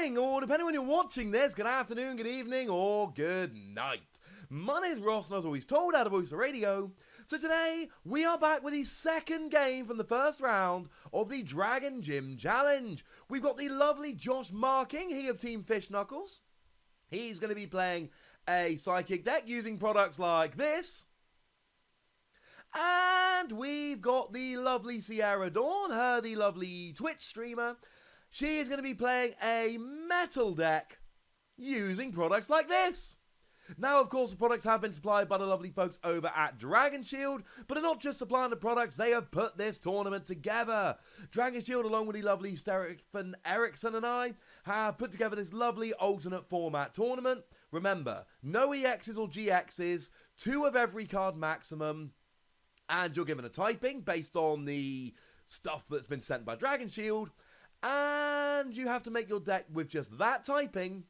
morning, or depending on when you're watching this, good afternoon, good evening, or good night. My name is Ross, and as always told out of WossyRadio. So today, we are back with the second game from the first round of the Dragon Gym Challenge. We've got the lovely Josh Marking, he of Team Fish Knuckles. He's going to be playing a Psychic deck using products like this. And we've got the lovely Sierra Dawn, her the lovely Twitch streamer. She is going to be playing a metal deck using products like this. Now, of course, the products have been supplied by the lovely folks over at Dragon Shield, but they're not just supplying the products, they have put this tournament together. Dragon Shield, along with the lovely Stefan Eriksson and I, have put together this lovely alternate format tournament. Remember, no EXs or GXs, 2 of every card maximum, and you're given a typing based on the stuff that's been sent by Dragon Shield, and you have to make your deck with just that typing,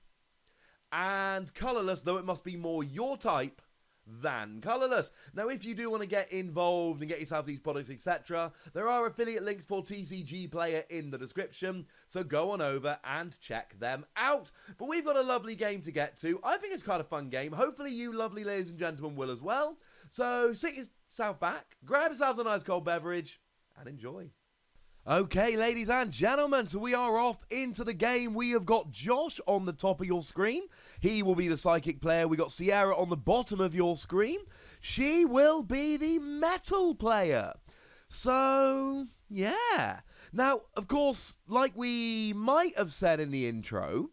and colorless, though it must be more your type than colorless. Now, if you do want to get involved and get yourself these products, etc., there are affiliate links for TCGPlayer in the description, so go on over and check them out. But we've got a lovely game to get to. I think it's quite a fun game. Hopefully you lovely ladies and gentlemen will as well. So sit yourself back, grab yourselves a nice cold beverage, and enjoy. Okay, ladies and gentlemen, so we are off into the game. We have got Josh on the top of your screen. He will be the Psychic player. We got Sierra on the bottom of your screen. She will be the Metal player. So, yeah. Now, of course, like we might have said in the intro,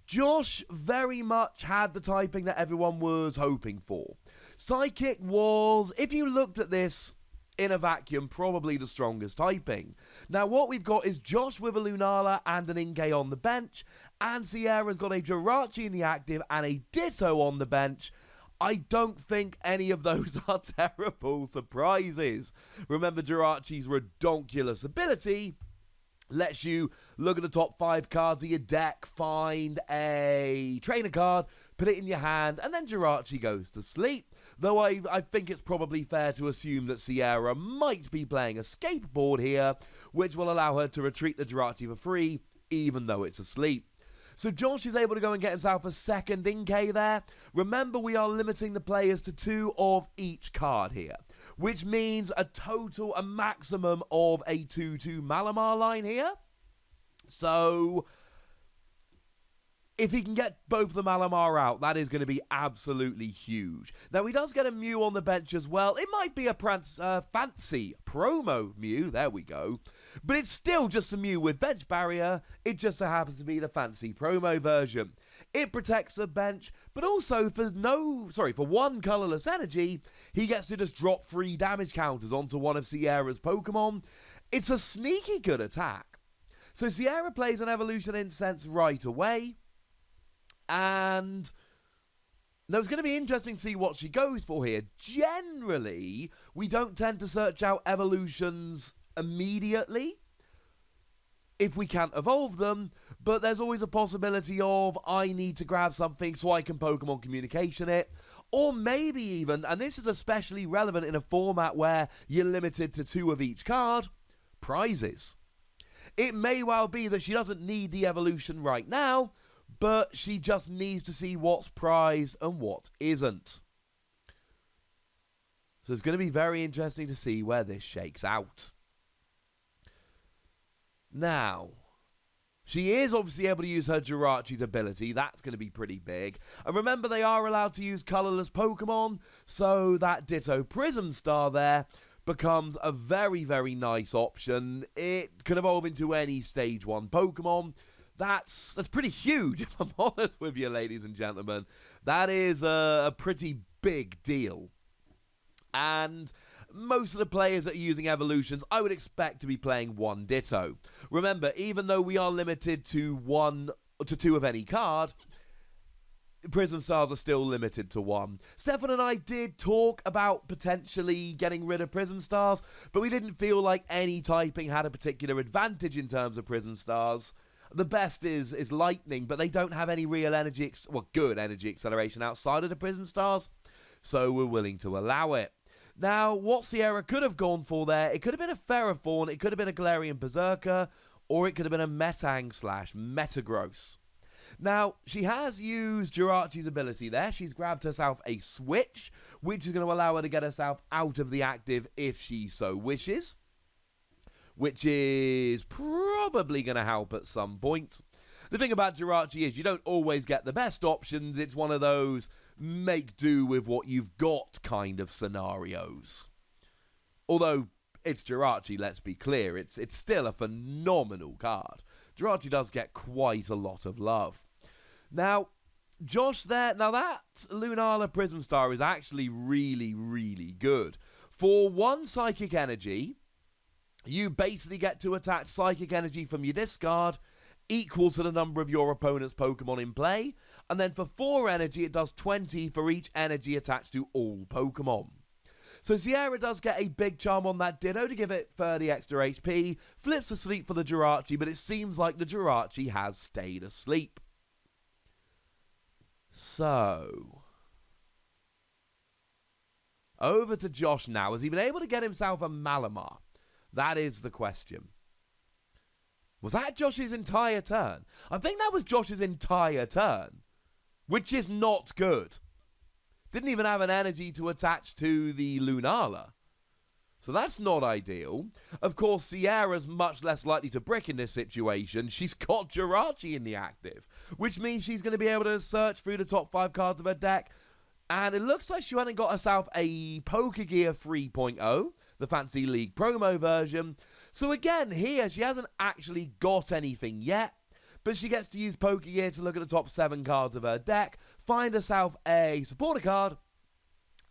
Josh very much had the typing that everyone was hoping for. Psychic was, if you looked at this in a vacuum, probably the strongest typing. Now, what we've got is Josh with a Lunala and an Inge on the bench, and Sierra's got a Jirachi in the active and a Ditto on the bench. I don't think any of those are terrible surprises. Remember, Jirachi's redonkulous ability lets you look at the top 5 cards of your deck, find a trainer card, put it in your hand, and then Jirachi goes to sleep. Though I think it's probably fair to assume that Sierra might be playing a skateboard here, which will allow her to retreat the Jirachi for free, even though it's asleep. So Josh is able to go and get himself a second Inkay there. Remember, we are limiting the players to 2 of each card here, which means a maximum of a 2-2 Malamar line here. So if he can get both the Malamar out, that is going to be absolutely huge. Now, he does get a Mew on the bench as well. It might be a fancy promo Mew, there we go. But it's still just a Mew with bench barrier. It just so happens to be the fancy promo version. It protects the bench, but also for one colorless energy, he gets to just drop 3 damage counters onto one of Sierra's Pokemon. It's a sneaky good attack. So Sierra plays an Evolution Incense right away. And now it's going to be interesting to see what she goes for here. Generally, we don't tend to search out evolutions immediately if we can't evolve them, but there's always a possibility of I need to grab something so I can Pokemon Communication it, or maybe even, and this is especially relevant in a format where you're limited to 2 of each card, prizes. It may well be that she doesn't need the evolution right now, but she just needs to see what's prized and what isn't. So it's going to be very interesting to see where this shakes out. Now, she is obviously able to use her Jirachi's ability. That's going to be pretty big. And remember, they are allowed to use colorless Pokemon, so that Ditto Prism Star there becomes a very, very nice option. It can evolve into any Stage 1 Pokemon. That's pretty huge, if I'm honest with you, ladies and gentlemen. That is a pretty big deal. And most of the players that are using evolutions, I would expect to be playing 1 Ditto. Remember, even though we are limited to 2 of any card, Prism Stars are still limited to 1. Stefan and I did talk about potentially getting rid of Prism Stars, but we didn't feel like any typing had a particular advantage in terms of Prism Stars. The best is Lightning, but they don't have any real good energy acceleration outside of the Prism Stars, so we're willing to allow it. Now, what Sierra could have gone for there, it could have been a Ferrothorn, it could have been a Galarian Berserker, or it could have been a Metang / Metagross. Now, she has used Jirachi's ability there. She's grabbed herself a switch, which is going to allow her to get herself out of the active if she so wishes, which is probably going to help at some point. The thing about Jirachi is you don't always get the best options. It's one of those make do with what you've got kind of scenarios. Although it's Jirachi, let's be clear, it's still a phenomenal card. Jirachi does get quite a lot of love. Now, Josh there, now that Lunala Prism Star is actually really, really good. For 1 Psychic Energy, you basically get to attach Psychic Energy from your discard equal to the number of your opponent's Pokemon in play, and then for 4 energy it does 20 for each energy attached to all Pokemon. So Sierra does get a big charm on that Ditto to give it 30 extra HP, flips asleep for the Jirachi, but it seems like the Jirachi has stayed asleep. So, over to Josh now. Has he been able to get himself a Malamar? That is the question. Was that Josh's entire turn? I think that was Josh's entire turn, which is not good. Didn't even have an energy to attach to the Lunala. So that's not ideal. Of course, Sierra's much less likely to brick in this situation. She's got Jirachi in the active, which means she's going to be able to search through the top 5 cards of her deck. And it looks like she hadn't got herself a Pokegear 3.0, the Fantasy League promo version. So again, here, she hasn't actually got anything yet, but she gets to use Pokegear to look at the top 7 cards of her deck, find herself a supporter card,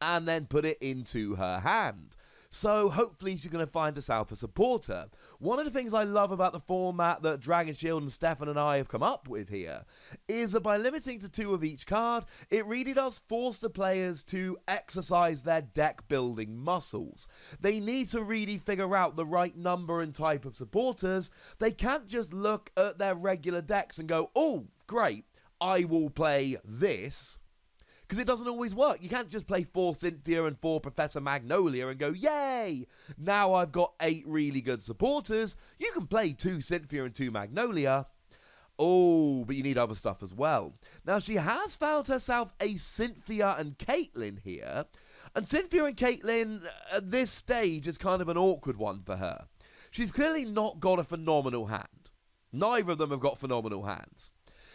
and then put it into her hand. So hopefully she's going to find herself a supporter. One of the things I love about the format that Dragon Shield and Stefan and I have come up with here is that by limiting to 2 of each card, it really does force the players to exercise their deck building muscles. They need to really figure out the right number and type of supporters. They can't just look at their regular decks and go, oh, great, I will play this. Because it doesn't always work. You can't just play 4 Cynthia and 4 Professor Magnolia and go, yay! Now I've got 8 really good supporters. You can play 2 Cynthia and 2 Magnolia. Oh, but you need other stuff as well. Now, she has found herself a Cynthia and Caitlyn here. And Cynthia and Caitlyn, at this stage, is kind of an awkward one for her. She's clearly not got a phenomenal hand. Neither of them have got phenomenal hands.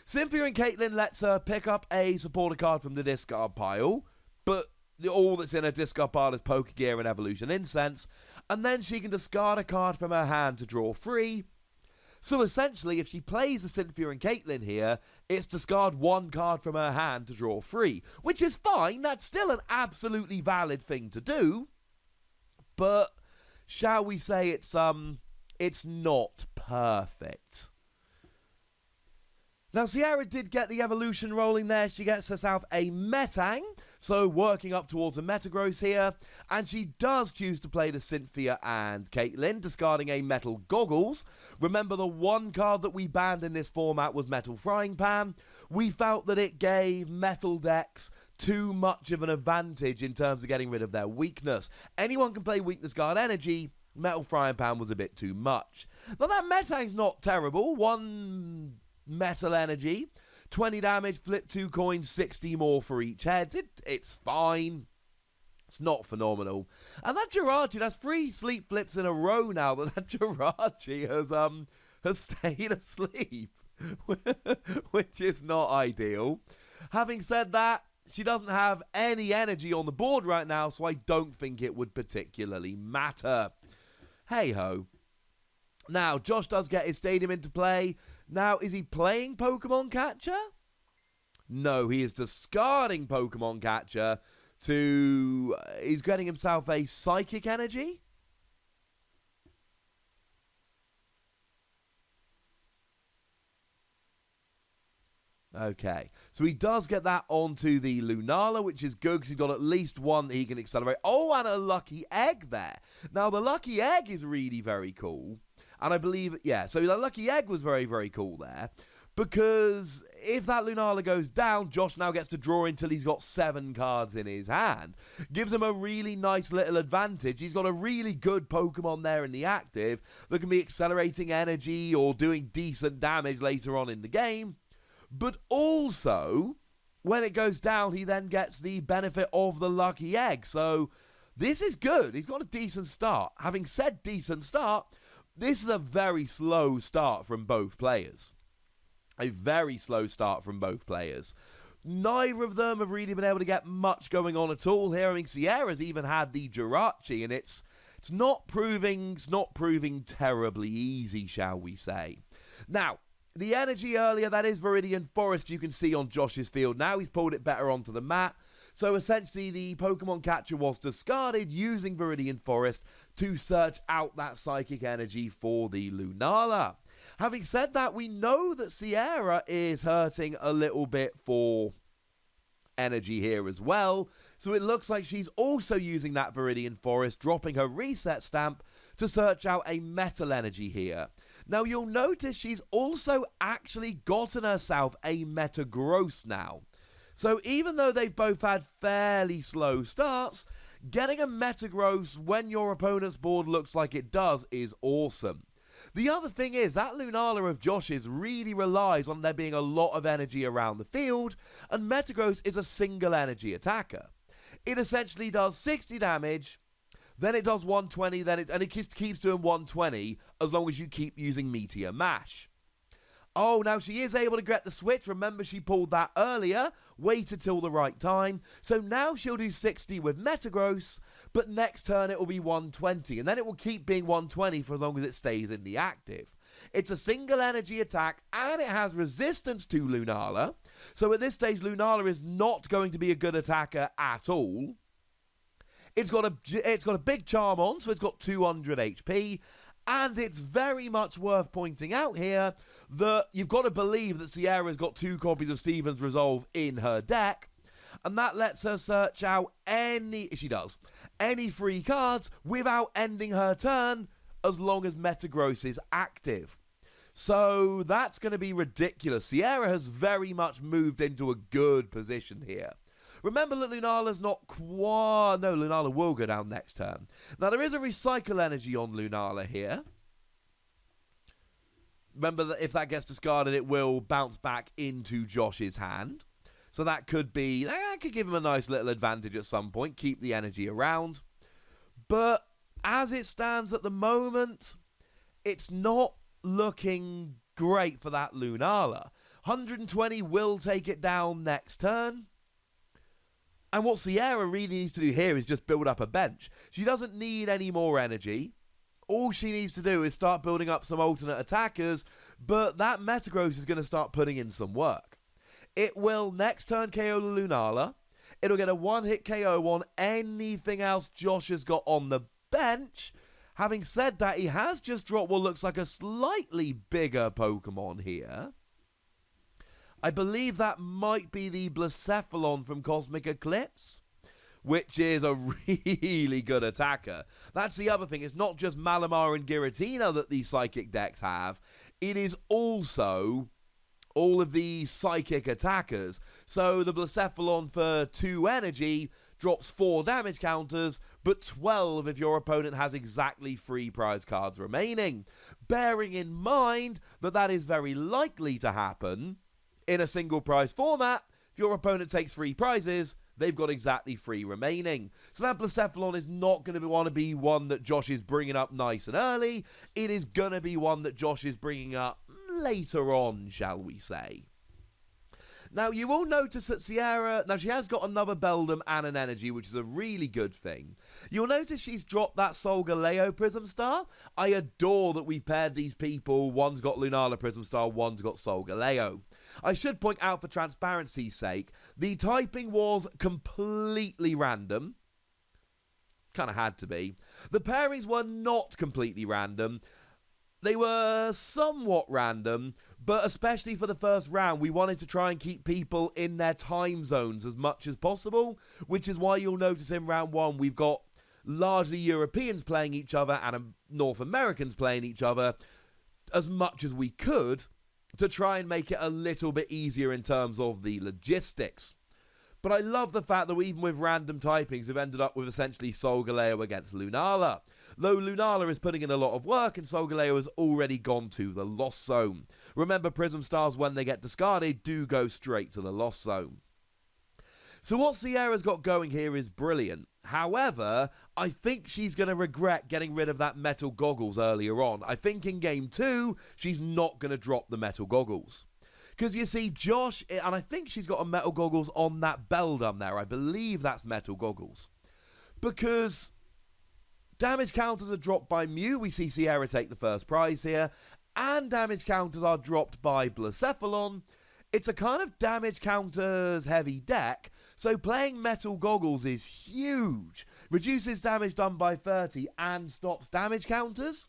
Cynthia and Caitlyn lets her pick up a supporter card from the discard pile, but all that's in her discard pile is Pokegear and Evolution Incense, and then she can discard a card from her hand to draw 3. So essentially, if she plays the Cynthia and Caitlyn here, it's discard 1 card from her hand to draw 3, which is fine. That's still an absolutely valid thing to do, but shall we say it's not perfect. Now, Sierra did get the evolution rolling there. She gets herself a Metang, so working up towards a Metagross here. And she does choose to play the Cynthia and Caitlyn, discarding a Metal Goggles. Remember, the one card that we banned in this format was Metal Frying Pan. We felt that it gave Metal decks too much of an advantage in terms of getting rid of their weakness. Anyone can play Weakness Guard Energy. Metal Frying Pan was a bit too much. Now, that Metang's not terrible. 1 Metal Energy, 20 damage, flip 2 coins, 60 more for each head. It's fine. It's not phenomenal. And that Jirachi, that's 3 sleep flips in a row now that Jirachi has stayed asleep, which is not ideal. Having said that, she doesn't have any energy on the board right now, so I don't think it would particularly matter. Hey-ho. Now, Josh does get his stadium into play. Now, is he playing Pokemon Catcher? No, he is discarding Pokemon Catcher to... he's getting himself a Psychic Energy? Okay, so he does get that onto the Lunala, which is good because he's got at least 1 that he can accelerate. Oh, and a Lucky Egg there. Now, the Lucky Egg is really very cool. And I believe, yeah, so the Lucky Egg was very, very cool there. Because if that Lunala goes down, Josh now gets to draw until he's got 7 cards in his hand. Gives him a really nice little advantage. He's got a really good Pokemon there in the active that can be accelerating energy or doing decent damage later on in the game. But also, when it goes down, he then gets the benefit of the lucky egg. So this is good. He's got a decent start. Having said decent start, this is a very slow start from both players. A very slow start from both players. Neither of them have really been able to get much going on at all here. I mean, Sierra's even had the Jirachi, and it's not proving terribly easy, shall we say. Now, the energy earlier, that is Viridian Forest, you can see on Josh's field now. He's pulled it better onto the mat. So essentially, the Pokemon catcher was discarded using Viridian Forest to search out that psychic energy for the Lunala. Having said that, we know that Sierra is hurting a little bit for energy here as well. So it looks like she's also using that Viridian Forest, dropping her reset stamp to search out a metal energy here. Now you'll notice she's also actually gotten herself a Metagross now. So even though they've both had fairly slow starts, getting a Metagross when your opponent's board looks like it does is awesome. The other thing is, that Lunala of Josh's really relies on there being a lot of energy around the field, and Metagross is a single energy attacker. It essentially does 60 damage, then it does 120, and it keeps doing 120 as long as you keep using Meteor Mash. Oh, now she is able to get the switch. Remember, she pulled that earlier, waited till the right time. So now she'll do 60 with Metagross, but next turn it will be 120, and then it will keep being 120 for as long as it stays in the active. It's a single energy attack, and it has resistance to Lunala. So at this stage, Lunala is not going to be a good attacker at all. It's got a big charm on, so it's got 200 HP. And it's very much worth pointing out here that you've got to believe that Sierra's got 2 copies of Steven's Resolve in her deck. And that lets her search out any free cards without ending her turn as long as Metagross is active. So that's going to be ridiculous. Sierra has very much moved into a good position here. Remember that Lunala's not quite... No, Lunala will go down next turn. Now, there is a Recycle Energy on Lunala here. Remember that if that gets discarded, it will bounce back into Josh's hand. So that could be... That could give him a nice little advantage at some point. Keep the energy around. But as it stands at the moment, it's not looking great for that Lunala. 120 will take it down next turn. And what Sierra really needs to do here is just build up a bench. She doesn't need any more energy. All she needs to do is start building up some alternate attackers, but that Metagross is going to start putting in some work. It will next turn KO the Lunala. It'll get a one-hit KO on anything else Josh has got on the bench. Having said that, he has just dropped what looks like a slightly bigger Pokemon here. I believe that might be the Blacephalon from Cosmic Eclipse, which is a really good attacker. That's the other thing. It's not just Malamar and Giratina that these psychic decks have. It is also all of these psychic attackers. So the Blacephalon for 2 energy drops 4 damage counters, but 12 if your opponent has exactly 3 prize cards remaining. Bearing in mind that that is very likely to happen in a single prize format. If your opponent takes 3 prizes, they've got exactly 3 remaining. So that Blacephalon is not going to want to be one that Josh is bringing up nice and early. It is going to be one that Josh is bringing up later on, shall we say. Now, you will notice that Sierra... Now, she has got another Beldum and an Energy, which is a really good thing. You'll notice she's dropped that Solgaleo Prism Star. I adore that we've paired these people. One's got Lunala Prism Star, one's got Solgaleo. I should point out, for transparency's sake, the typing was completely random. Kind of had to be. The pairings were not completely random. They were somewhat random, but especially for the first round, we wanted to try and keep people in their time zones as much as possible, which is why you'll notice in round 1 we've got largely Europeans playing each other and North Americans playing each other as much as we could to try and make it a little bit easier in terms of the logistics. But I love the fact that even with random typings, we've ended up with essentially Solgaleo against Lunala. though Lunala is putting in a lot of work and Solgaleo has already gone to the Lost Zone. Remember, Prism Stars, when they get discarded, do go straight to the Lost Zone. So what Sierra's got going here is brilliant. However, I think she's going to regret getting rid of that metal goggles earlier on. I think in Game 2, she's not going to drop the metal goggles. Because you see, Josh, and I think she's got a metal goggles on that Beldum there. I believe that's metal goggles. Because damage counters are dropped by Mew. We see Sierra take the first prize here. And damage counters are dropped by Blacephalon. It's a kind of damage counters heavy deck. So playing metal goggles is huge. Reduces damage done by 30 and stops damage counters.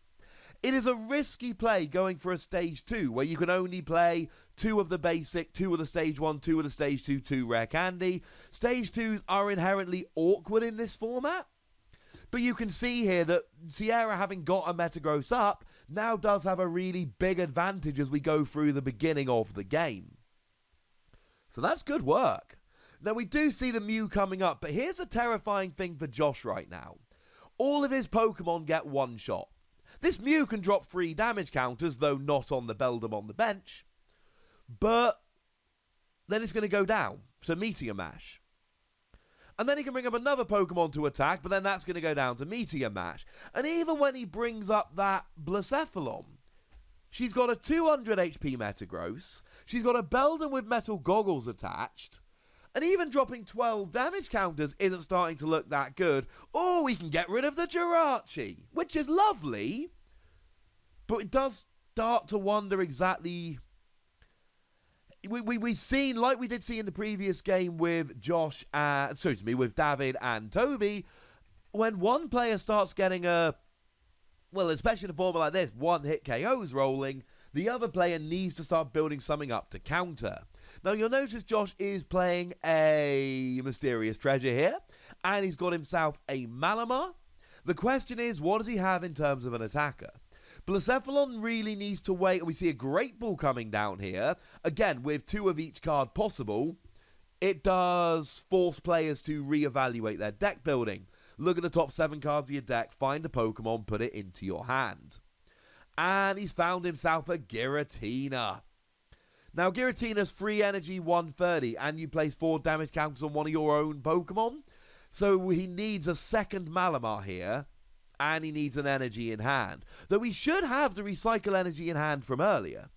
It is a risky play going for a stage 2 where you can only play 2 of the basic, 2 of the stage 1, 2 of the stage 2, 2 rare candy. Stage 2s are inherently awkward in this format. But you can see here that Sierra, having got a Metagross up, now does have a really big advantage as we go through the beginning of the game. So that's good work. Now, we do see the Mew coming up, but here's a terrifying thing for Josh right now. All of his Pokemon get one shot. This Mew can drop 3 damage counters, though not on the Beldum on the bench. But then it's going to go down, so Meteor Mash. And then he can bring up another Pokemon to attack, but then that's going to go down to Meteor Mash. And even when he brings up that Blacephalon, she's got a 200 HP Metagross, she's got a Beldum with metal goggles attached, and even dropping 12 damage counters isn't starting to look that good. Oh, we can get rid of the Jirachi, which is lovely. But it does start to wonder exactly... We've seen, like we did see in the previous game with with David and Toby, when one player starts getting especially in a format like this, one-hit KOs rolling, the other player needs to start building something up to counter. Now, you'll notice Josh is playing a Mysterious Treasure here, and he's got himself a Malamar. The question is, what does he have in terms of an attacker? Blacephalon really needs to wait. We see a Great Ball coming down here. Again, with 2 of each card possible, it does force players to reevaluate their deck building. Look at the top 7 cards of your deck, find a Pokemon, put it into your hand. And he's found himself a Giratina. Now, Giratina's free energy 130, and you place 4 damage counters on one of your own Pokemon. So he needs a second Malamar here, and he needs an energy in hand. Though he should have the Recycle energy in hand from earlier.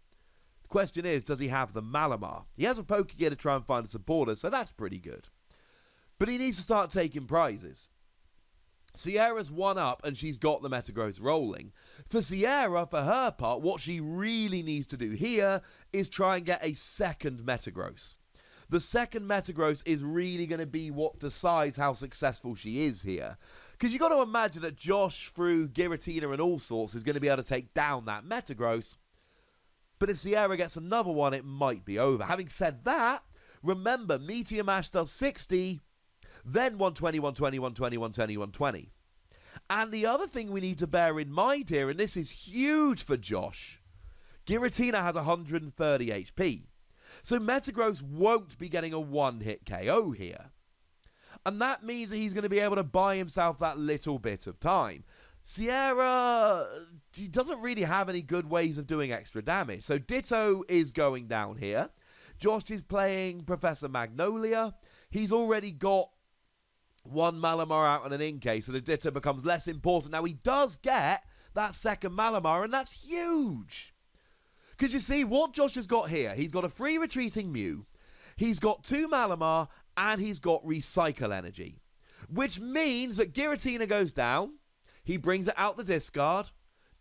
The question is, does he have the Malamar? He has a Pokegear to try and find a supporter, so that's pretty good. But he needs to start taking prizes. Sierra's one up, and she's got the Metagross rolling. For Sierra, for her part, what she really needs to do here is try and get a second Metagross. The second Metagross is really going to be what decides how successful she is here. Because you've got to imagine that Josh, through Giratina and all sorts, is going to be able to take down that Metagross. But if Sierra gets another one, it might be over. Having said that, remember, Meteor Mash does 60... then 120, 120, 120, 120, 120. And the other thing we need to bear in mind here, and this is huge for Josh, Giratina has 130 HP. So Metagross won't be getting a one-hit KO here. And that means that he's going to be able to buy himself that little bit of time. Sierra, she doesn't really have any good ways of doing extra damage. So Ditto is going down here. Josh is playing Professor Magnolia. He's already got 1 Malamar out and an Inkay, so the Ditto becomes less important. Now, he does get that second Malamar, and that's huge. Because you see, what Josh has got here, he's got a free retreating Mew, he's got 2 Malamar, and he's got Recycle Energy. Which means that Giratina goes down, he brings it out the discard,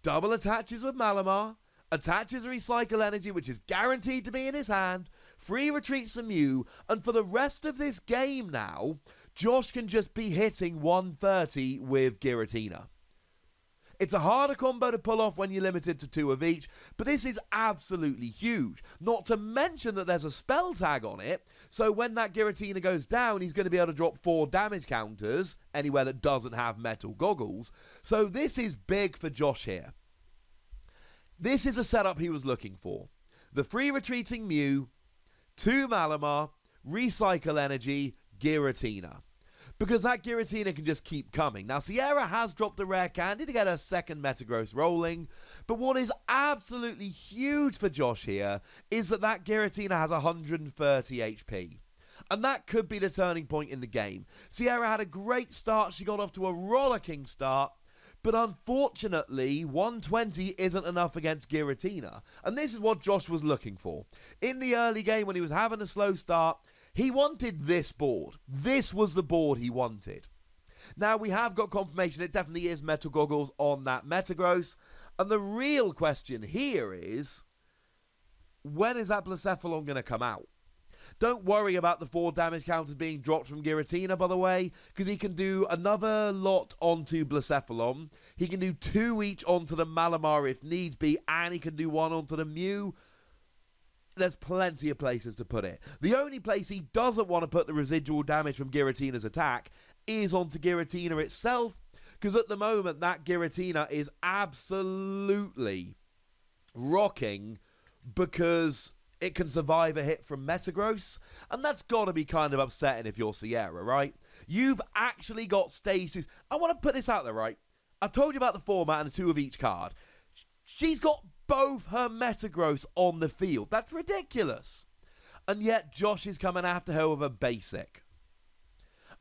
double attaches with Malamar, attaches Recycle Energy, which is guaranteed to be in his hand, free retreats the Mew, and for the rest of this game now, Josh can just be hitting 130 with Giratina. It's a harder combo to pull off when you're limited to 2 of each, but this is absolutely huge. Not to mention that there's a spell tag on it, so when that Giratina goes down, he's going to be able to drop 4 damage counters anywhere that doesn't have metal goggles. So this is big for Josh here. This is a setup he was looking for. The free retreating Mew, 2 Malamar, Recycle Energy, Giratina. because that Giratina can just keep coming. Now, Sierra has dropped a rare candy to get her second Metagross rolling, but what is absolutely huge for Josh here is that Giratina has 130 HP. And that could be the turning point in the game. Sierra had a great start. She got off to a rollicking start. But unfortunately, 120 isn't enough against Giratina. And this is what Josh was looking for. In the early game, when he was having a slow start, he wanted this board. This was the board he wanted. Now, we have got confirmation it definitely is Metal Goggles on that Metagross. And the real question here is, when is that Blacephalon going to come out? Don't worry about the 4 damage counters being dropped from Giratina, by the way, because he can do another lot onto Blacephalon. He can do 2 each onto the Malamar if needs be, and he can do 1 onto the Mew. There's plenty of places to put it. The only place he doesn't want to put the residual damage from Giratina's attack is onto Giratina itself, because at the moment that Giratina is absolutely rocking because it can survive a hit from Metagross, and that's got to be kind of upsetting if you're Sierra, right? You've actually got stage 2. I want to put this out there, right? I've told you about the format and the 2 of each card. She's got both her Metagross on the field. That's ridiculous. And yet Josh is coming after her with a basic.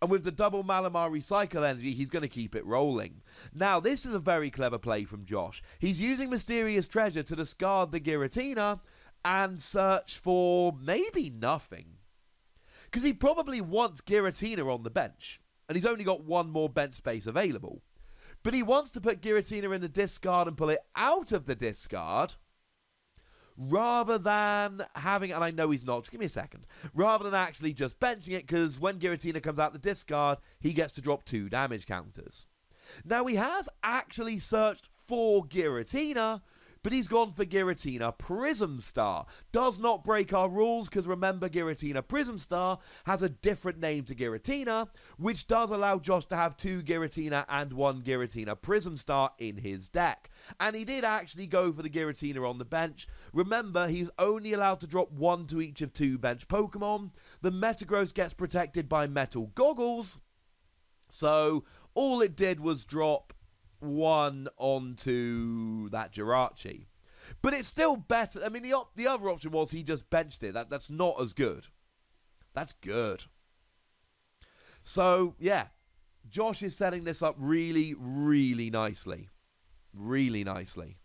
And with the double Malamar Recycle Energy, he's going to keep it rolling. Now, this is a very clever play from Josh. He's using Mysterious Treasure to discard the Giratina and search for maybe nothing. Because he probably wants Giratina on the bench. And he's only got 1 more bench space available. But he wants to put Giratina in the discard and pull it out of the discard, rather than having, and I know he's not, just give me a second, rather than actually just benching it, because when Giratina comes out the discard, he gets to drop 2 damage counters. Now, he has actually searched for Giratina, but he's gone for Giratina Prism Star. Does not break our rules, because remember, Giratina Prism Star has a different name to Giratina, which does allow Josh to have 2 Giratina and 1 Giratina Prism Star in his deck. And he did actually go for the Giratina on the bench. Remember, he's only allowed to drop 1 to each of 2 bench Pokemon. The Metagross gets protected by Metal Goggles. So all it did was drop 1 onto that Jirachi. But it's still better. I mean, the other option was he just benched it. That's not as good. That's good. So, yeah. Josh is setting this up really, really nicely. Really nicely.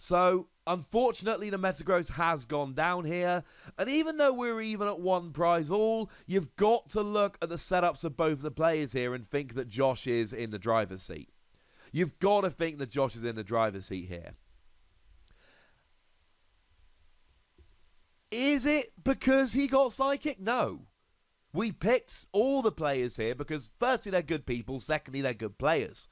So, unfortunately, the Metagross has gone down here. And even though we're even at 1 prize all, you've got to look at the setups of both the players here and think that Josh is in the driver's seat. You've got to think that Josh is in the driver's seat here. Is it because he got Psychic? No. We picked all the players here because, firstly, they're good people. Secondly, they're good players.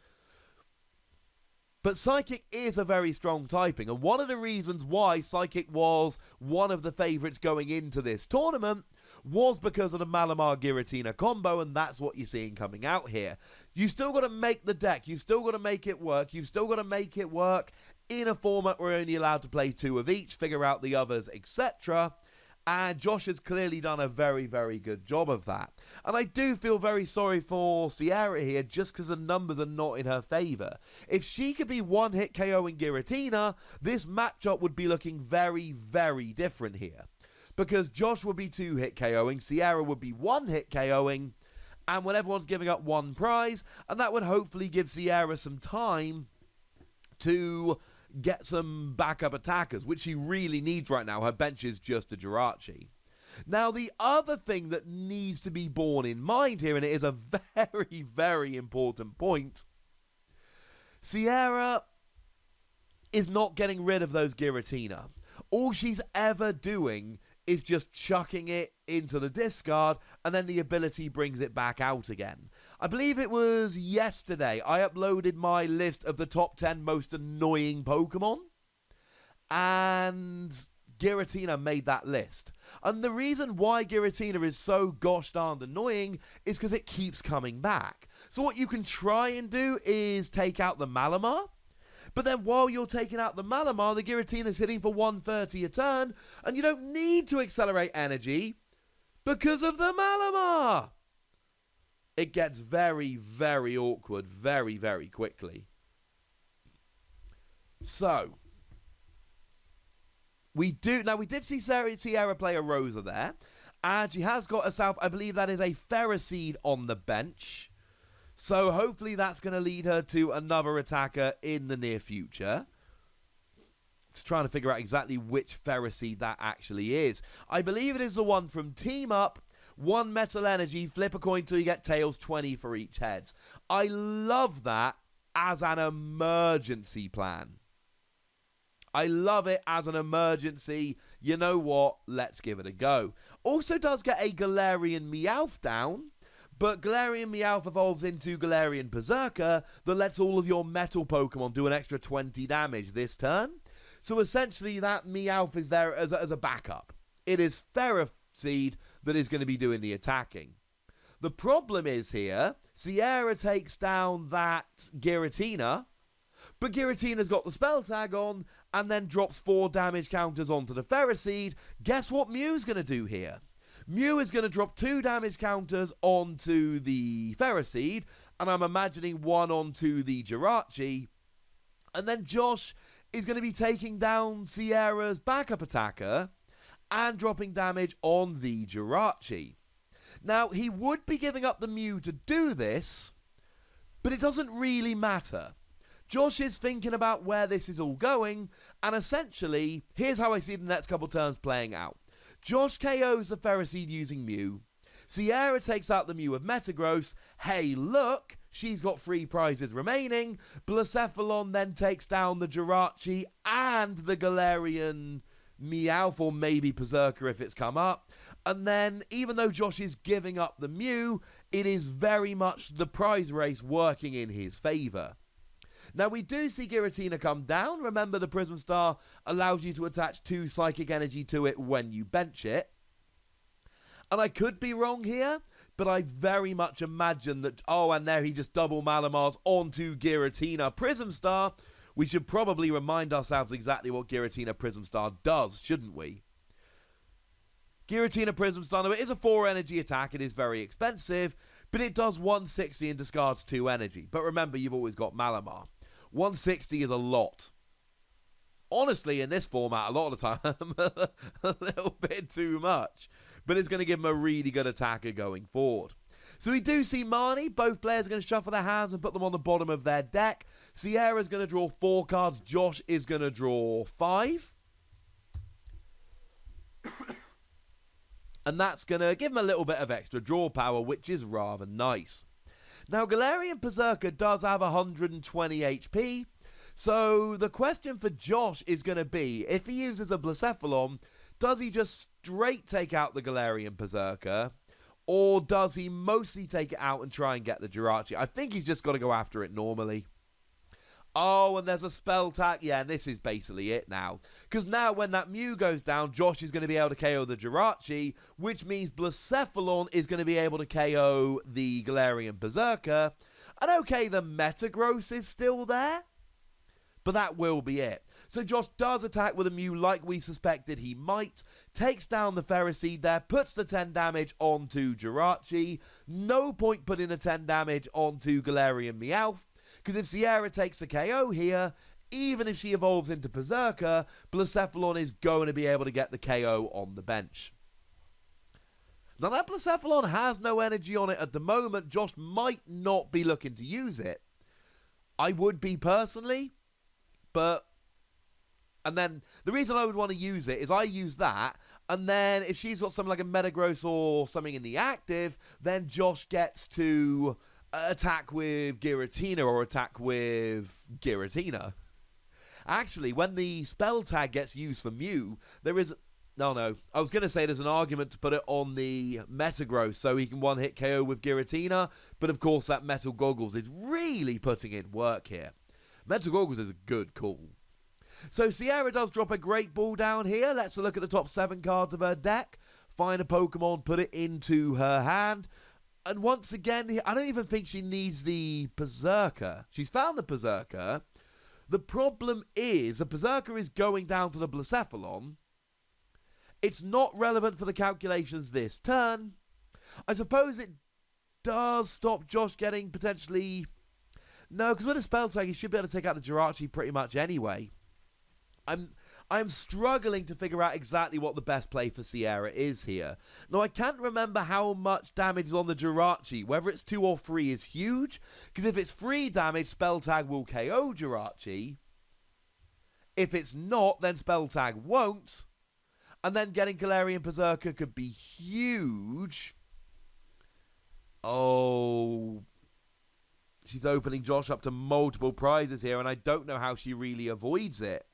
But Psychic is a very strong typing, and one of the reasons why Psychic was one of the favourites going into this tournament was because of the Malamar Giratina combo, and that's what you're seeing coming out here. You still got to make the deck, you've still got to make it work, you've still got to make it work in a format where you're only allowed to play 2 of each, figure out the others, etc. And Josh has clearly done a very, very good job of that. And I do feel very sorry for Sierra here just because the numbers are not in her favour. If she could be 1-hit KOing Giratina, this matchup would be looking very, very different here. Because Josh would be 2-hit KOing, Sierra would be 1-hit KOing, and when everyone's giving up 1 prize, and that would hopefully give Sierra some time to get some backup attackers, which she really needs right now. Her bench is just a Jirachi. Now, the other thing that needs to be borne in mind here, and it is a very, very important point, Sierra is not getting rid of those Giratina. All she's ever doing is just chucking it into the discard, and then the ability brings it back out again. I believe it was yesterday I uploaded my list of the top 10 most annoying Pokemon, and Giratina made that list. And the reason why Giratina is so gosh darned annoying is because it keeps coming back. So what you can try and do is take out the Malamar, but then while you're taking out the Malamar, the Giratina is hitting for 130 a turn, and you don't need to accelerate energy because of the Malamar. It gets very, very awkward very, very quickly. So, we did see Sierra play a Rosa there, and she has got herself, I believe that is a Ferroseed on the bench. So hopefully that's going to lead her to another attacker in the near future. Just trying to figure out exactly which Ferroseed that actually is. I believe it is the one from Team Up. 1 metal energy, flip a coin till you get tails, 20 for each heads. I love that as an emergency plan. I love it as an emergency. You know what? Let's give it a go. Also does get a Galarian Meowth down, but Galarian Meowth evolves into Galarian Berserker that lets all of your metal Pokemon do an extra 20 damage this turn. So essentially that Meowth is there as a backup. It is Ferroseed that is going to be doing the attacking. The problem is here, Sierra takes down that Giratina, but Giratina's got the spell tag on and then drops 4 damage counters onto the Ferroseed. Guess what Mew's going to do here? Mew is going to drop 2 damage counters onto the Ferroseed, and I'm imagining 1 onto the Jirachi. And then Josh is going to be taking down Sierra's backup attacker and dropping damage on the Jirachi. Now, he would be giving up the Mew to do this, but it doesn't really matter. Josh is thinking about where this is all going, and essentially, here's how I see the next couple turns playing out. Josh KOs the Ferroseed using Mew. Sierra takes out the Mew with Metagross. Hey, look, she's got 3 prizes remaining. Blacephalon then takes down the Jirachi and the Galarian Meowth, or maybe Berserker if it's come up. And then, even though Josh is giving up the Mew, it is very much the prize race working in his favour. Now, we do see Giratina come down. Remember, the Prism Star allows you to attach 2 Psychic Energy to it when you bench it. And I could be wrong here, but I very much imagine that, oh, and there he just double Malamars onto Giratina Prism Star. We should probably remind ourselves exactly what Giratina Prism Star does, shouldn't we? Giratina Prism Star, it is a 4 energy attack, it is very expensive, but it does 160 and discards 2 energy. But remember, you've always got Malamar. 160 is a lot. Honestly, in this format, a lot of the time, a little bit too much. But it's going to give him a really good attacker going forward. So we do see Marnie. Both players are going to shuffle their hands and put them on the bottom of their deck. Sierra's going to draw 4 cards. Josh is going to draw 5. And that's going to give him a little bit of extra draw power, which is rather nice. Now, Galarian Berserker does have 120 HP. So the question for Josh is going to be, if he uses a Blacephalon, does he just straight take out the Galarian Berserker? Or does he mostly take it out and try and get the Jirachi? I think he's just got to go after it normally. Oh, and there's a spell tag. Yeah, and this is basically it now. Because now when that Mew goes down, Josh is going to be able to KO the Jirachi, which means Blacephalon is going to be able to KO the Galarian Berserker. And okay, the Metagross is still there, but that will be it. So Josh does attack with a Mew like we suspected he might, takes down the Ferroseed there, puts the 10 damage onto Jirachi. No point putting the 10 damage onto Galarian Meowth, because if Sierra takes a KO here, even if she evolves into Berserker, Blacephalon is going to be able to get the KO on the bench. Now that Blacephalon has no energy on it at the moment. Josh might not be looking to use it. I would be personally, but... And then the reason I would want to use it is I use that, and then if she's got something like a Metagross or something in the active, then Josh gets to attack with Giratina or attack with Giratina. Actually, when the spell tag gets used for Mew, there is... No. I was going to say there's an argument to put it on the Metagross so he can one-hit KO with Giratina, but of course that Metal Goggles is really putting in work here. Metal Goggles is a good call. So Sierra does drop a Great Ball down here. Let's look at the top 7 cards of her deck. Find a Pokemon, put it into her hand. And once again, I don't even think she needs the Berserker. She's found the Berserker. The problem is, the Berserker is going down to the Blacephalon. It's not relevant for the calculations this turn. I suppose it does stop Josh getting potentially... No, because with a spell tag, he should be able to take out the Jirachi pretty much anyway. I'm struggling to figure out exactly what the best play for Sierra is here. Now, I can't remember how much damage is on the Jirachi. Whether it's 2 or 3 is huge, because if it's 3 damage, spell tag will KO Jirachi. If it's not, then spell tag won't. And then getting Galarian Berserker could be huge. Oh... She's opening Josh up to multiple prizes here, and I don't know how she really avoids it.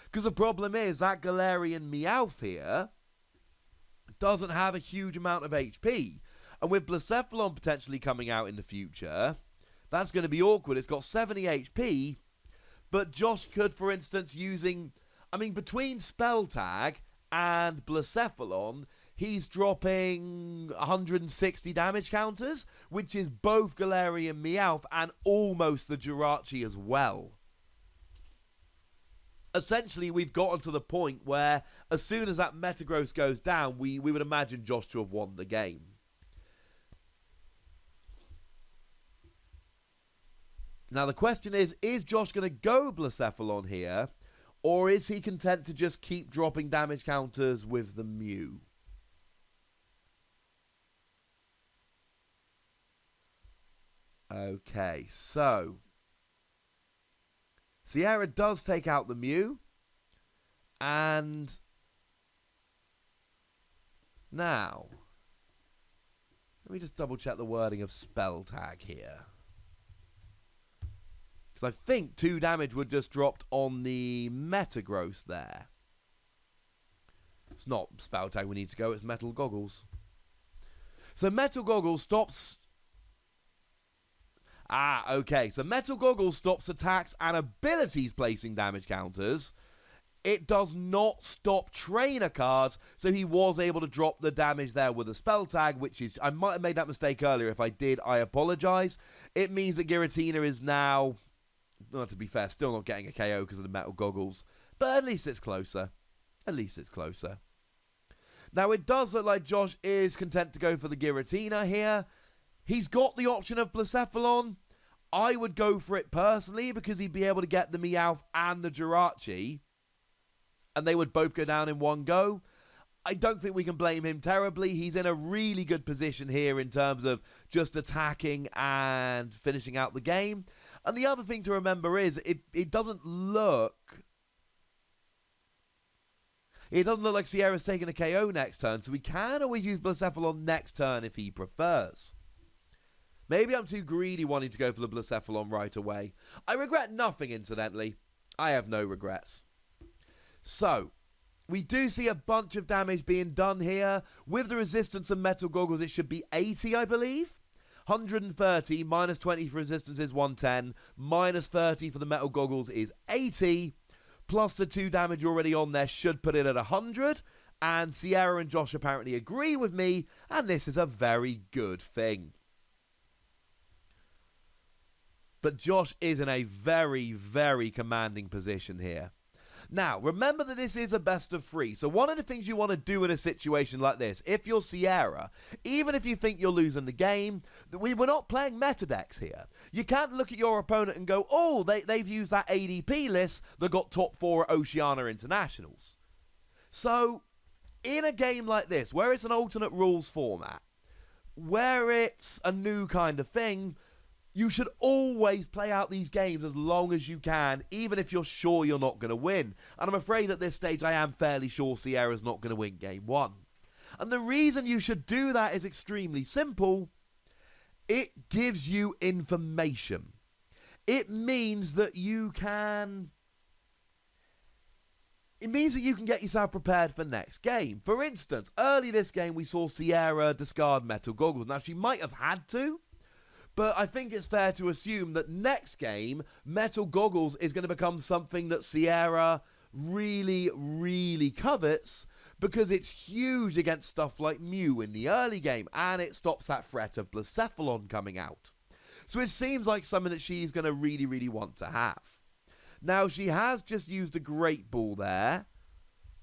Because the problem is, that Galarian Meowth here doesn't have a huge amount of HP. And with Blacephalon potentially coming out in the future, that's going to be awkward. It's got 70 HP, but Josh could, for instance, using... I mean, between Spell Tag and Blacephalon, he's dropping 160 damage counters, which is both Galarian Meowth and almost the Jirachi as well. Essentially, we've gotten to the point where as soon as that Metagross goes down, we would imagine Josh to have won the game. Now, the question is Josh going to go Blacephalon here, or is he content to just keep dropping damage counters with the Mew? Okay, so Sierra does take out the Mew, and now let me just double check the wording of spell tag here, because I think 2 damage would just dropped on the Metagross there. It's not spell tag we need to go, it's Metal Goggles. So Metal Goggles stops... okay. So Metal Goggles stops attacks and abilities placing damage counters. It does not stop trainer cards, so he was able to drop the damage there with a spell tag, which is... I might have made that mistake earlier. If I did, I apologize. It means that Giratina is now... to be fair, still not getting a KO because of the Metal Goggles. But at least it's closer. At least it's closer. Now, it does look like Josh is content to go for the Giratina here. He's got the option of Blacephalon. I would go for it personally because he'd be able to get the Meowth and the Jirachi, and they would both go down in one go. I don't think we can blame him terribly. He's in a really good position here in terms of just attacking and finishing out the game. And the other thing to remember is it doesn't look... It doesn't look like Sierra's taking a KO next turn, so we can always use Blacephalon next turn if he prefers. Maybe I'm too greedy wanting to go for the Blacephalon right away. I regret nothing, incidentally. I have no regrets. So, we do see a bunch of damage being done here. With the resistance of Metal Goggles, it should be 80, I believe. 130, minus 20 for resistance is 110. Minus 30 for the Metal Goggles is 80. Plus the 2 damage already on there should put it at 100. And Sierra and Josh apparently agree with me, and this is a very good thing. But Josh is in a very, very commanding position here. Now, remember that this is a best of 3, so one of the things you want to do in a situation like this, if you're Sierra, even if you think you're losing the game, we're not playing meta decks here. You can't look at your opponent and go, oh, they've used that ADP list that got top 4 at Oceania Internationals. So, in a game like this, where it's an alternate rules format, where it's a new kind of thing, you should always play out these games as long as you can, even if you're sure you're not going to win. And I'm afraid at this stage I am fairly sure Sierra's not going to win game 1. And the reason you should do that is extremely simple. It gives you information. It means that you can... It means that you can get yourself prepared for next game. For instance, early this game we saw Sierra discard Metal Goggles. Now, she might have had to, but I think it's fair to assume that next game, Metal Goggles is going to become something that Sierra really, really covets, because it's huge against stuff like Mew in the early game, and it stops that threat of Blacephalon coming out. So it seems like something that she's going to really, really want to have. Now, she has just used a Great Ball there.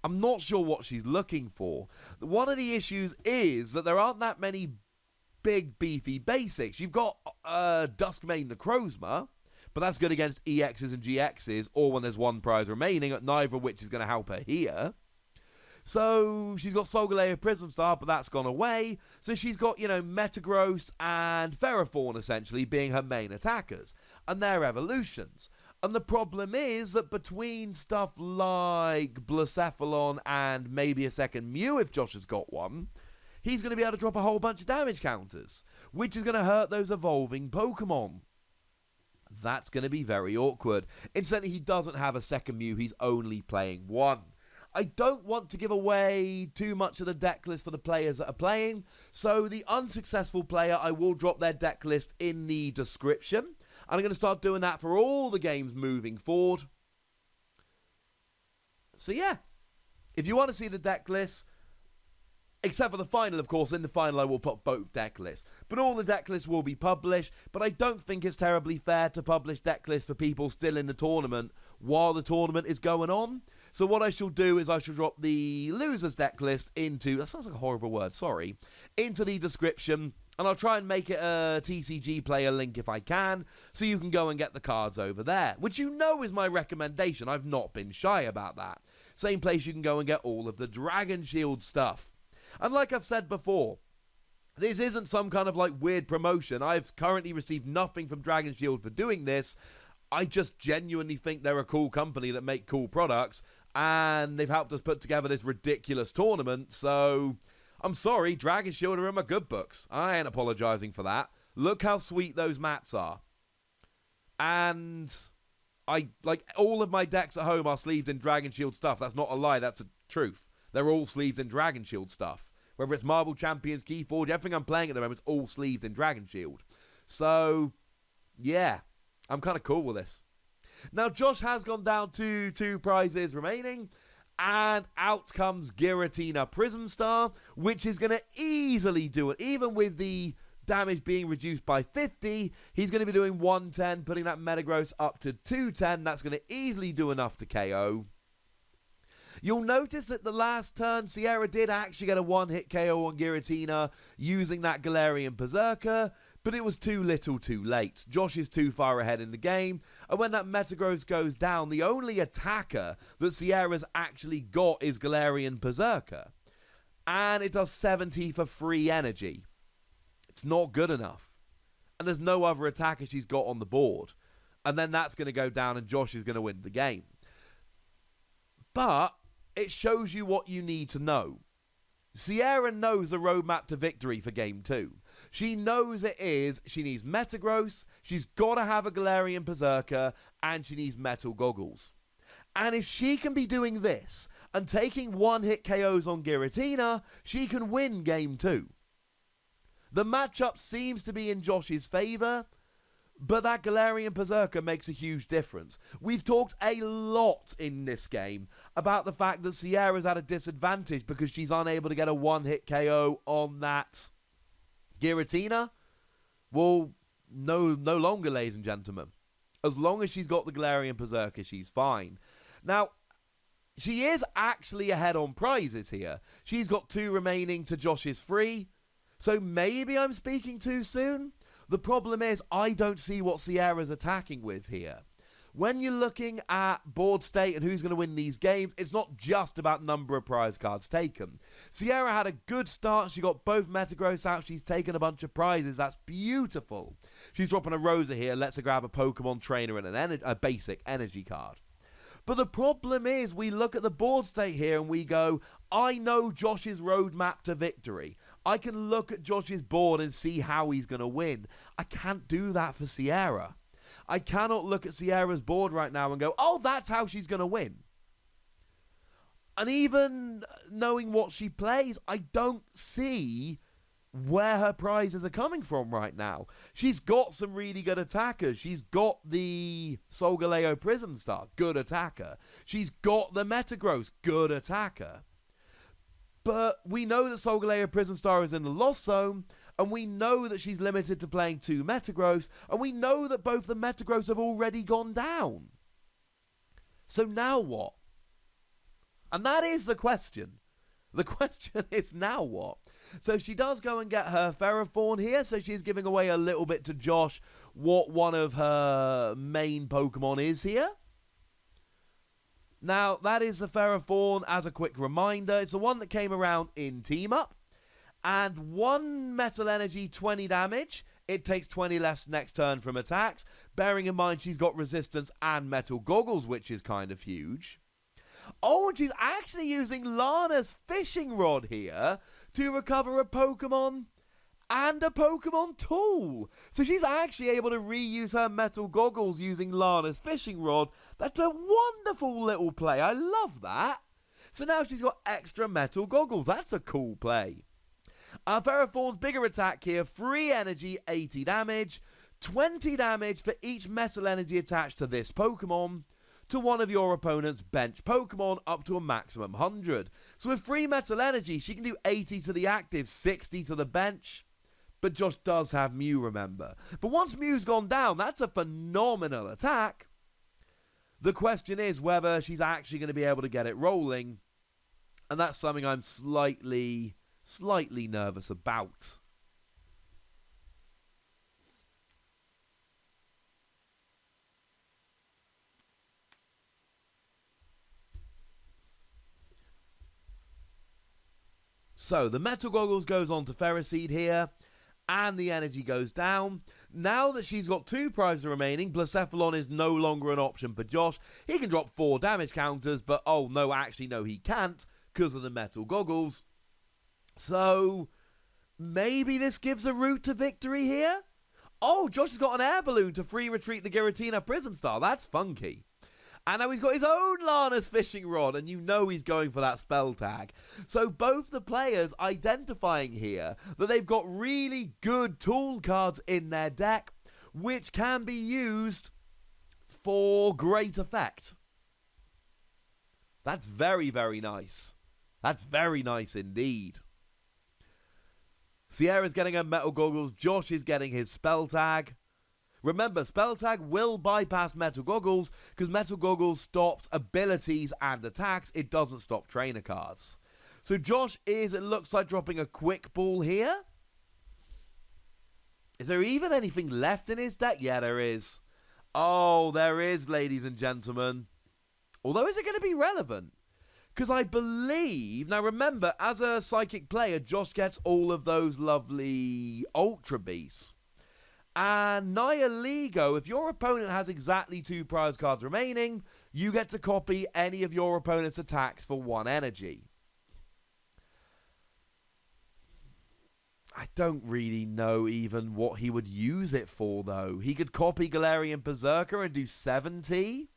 I'm not sure what she's looking for. One of the issues is that there aren't that many big, beefy basics. You've got Duskmane Necrozma, but that's good against EXs and GXs, or when there's one prize remaining, neither of which is going to help her here. So she's got Solgaleo Prism Star, but that's gone away. So she's got, Metagross and Ferrothorn, essentially, being her main attackers, and their evolutions. And the problem is that between stuff like Blacephalon and maybe a second Mew, if Josh has got one, he's going to be able to drop a whole bunch of damage counters, which is going to hurt those evolving Pokemon. That's going to be very awkward. Incidentally, he doesn't have a second Mew, he's only playing one. I don't want to give away too much of the deck list for the players that are playing, so the unsuccessful player, I will drop their deck list in the description, and I'm going to start doing that for all the games moving forward. So yeah, if you want to see the deck list, except for the final, of course, in the final I will put both deck lists. But all the deck lists will be published, but I don't think it's terribly fair to publish deck lists for people still in the tournament while the tournament is going on. So what I shall do is I shall drop the losers deck list into, that sounds like a horrible word, sorry, into the description, and I'll try and make it a TCGPlayer link if I can, so you can go and get the cards over there, which is my recommendation. I've not been shy about that. Same place you can go and get all of the Dragon Shield stuff. And like I've said before, this isn't some kind of weird promotion. I've currently received nothing from Dragon Shield for doing this. I just genuinely think they're a cool company that make cool products, and they've helped us put together this ridiculous tournament, so I'm sorry, Dragon Shield are in my good books. I ain't apologizing for that. Look how sweet those mats are. And all of my decks at home are sleeved in Dragon Shield stuff. That's not a lie, that's a truth. They're all sleeved in Dragon Shield stuff. Whether it's Marvel Champions, Keyforge, everything I'm playing at the moment is all sleeved in Dragon Shield. So, yeah, I'm kind of cool with this. Now, Josh has gone down to 2 prizes remaining, and out comes Giratina Prism Star, which is going to easily do it. Even with the damage being reduced by 50, he's going to be doing 110, putting that Metagross up to 210. That's going to easily do enough to KO. You'll notice that the last turn, Sierra did actually get a one-hit KO on Giratina using that Galarian Berserker, but it was too little too late. Josh is too far ahead in the game, and when that Metagross goes down, the only attacker that Sierra's actually got is Galarian Berserker, and it does 70 for free energy. It's not good enough, and there's no other attacker she's got on the board, and then that's going to go down and Josh is going to win the game. But it shows you what you need to know. Sierra knows the roadmap to victory for Game 2. She knows she needs Metagross, she's got to have a Galarian Berserker, and she needs Metal Goggles. And if she can be doing this, and taking one-hit KOs on Giratina, she can win Game 2. The matchup seems to be in Josh's favour, but that Galarian Berserker makes a huge difference. We've talked a lot in this game about the fact that Sierra's at a disadvantage because she's unable to get a one-hit KO on that Giratina. Well, no longer, ladies and gentlemen. As long as she's got the Galarian Berserker, she's fine. Now, she is actually ahead on prizes here. She's got 2 remaining to Josh's 3. So maybe I'm speaking too soon? The problem is, I don't see what Sierra's attacking with here. When you're looking at board state and who's going to win these games, it's not just about number of prize cards taken. Sierra had a good start. She got both Metagross out. She's taken a bunch of prizes. That's beautiful. She's dropping a Rosa here. Lets her grab a Pokemon Trainer and a basic energy card. But the problem is, we look at the board state here and we go, I know Josh's roadmap to victory. I can look at Josh's board and see how he's going to win. I can't do that for Sierra. I cannot look at Sierra's board right now and go, oh, that's how she's going to win. And even knowing what she plays, I don't see where her prizes are coming from right now. She's got some really good attackers. She's got the Solgaleo Prism Star, good attacker. She's got the Metagross, good attacker. But we know that Solgaleo Prism Star is in the Lost Zone, and we know that she's limited to playing 2 Metagross, and we know that both the Metagross have already gone down. So now what? And that is the question. The question is now what? So she does go and get her Ferrothorn here, so she's giving away a little bit to Josh what one of her main Pokemon is here. Now, that is the Ferrothorn. As a quick reminder, it's the one that came around in Team Up. And 1 Metal Energy, 20 damage. It takes 20 less next turn from attacks. Bearing in mind she's got Resistance and Metal Goggles, which is kind of huge. Oh, and she's actually using Lana's Fishing Rod here to recover a Pokemon and a Pokemon tool. So she's actually able to reuse her Metal Goggles using Lana's Fishing Rod. That's a wonderful little play. I love that. So now she's got extra Metal Goggles. That's a cool play. Ferrothorn's bigger attack here, free energy, 80 damage, 20 damage for each Metal Energy attached to this Pokemon to one of your opponent's bench Pokemon up to a maximum 100. So with free Metal Energy, she can do 80 to the active, 60 to the bench. But Josh does have Mew, remember. But once Mew's gone down, that's a phenomenal attack. The question is whether she's actually going to be able to get it rolling. And that's something I'm slightly nervous about. So the Metal Goggles goes on to Ferroseed here, and the energy goes down. Now that she's got 2 prizes remaining, Blacephalon is no longer an option for Josh. He can drop 4 damage counters, but oh no, actually no, he can't because of the Metal Goggles. So maybe this gives a route to victory here? Oh, Josh has got an air balloon to free retreat the Giratina Prism Star. That's funky. And now he's got his own Lana's Fishing Rod, and you know he's going for that spell tag. So both the players identifying here that they've got really good tool cards in their deck, which can be used for great effect. That's very, very nice. That's very nice indeed. Sierra's getting her Metal Goggles. Josh is getting his spell tag. Remember, Spell Tag will bypass Metal Goggles because Metal Goggles stops abilities and attacks. It doesn't stop trainer cards. So Josh is, it looks like, dropping a Quick Ball here. Is there even anything left in his deck? Yeah, there is. Oh, there is, ladies and gentlemen. Although, is it going to be relevant? Because I believe, now remember, as a Psychic player, Josh gets all of those lovely Ultra Beasts. And Nihiligo, if your opponent has exactly 2 prize cards remaining, you get to copy any of your opponent's attacks for 1 energy. I don't really know even what he would use it for, though. He could copy Galarian Berserker and do 70,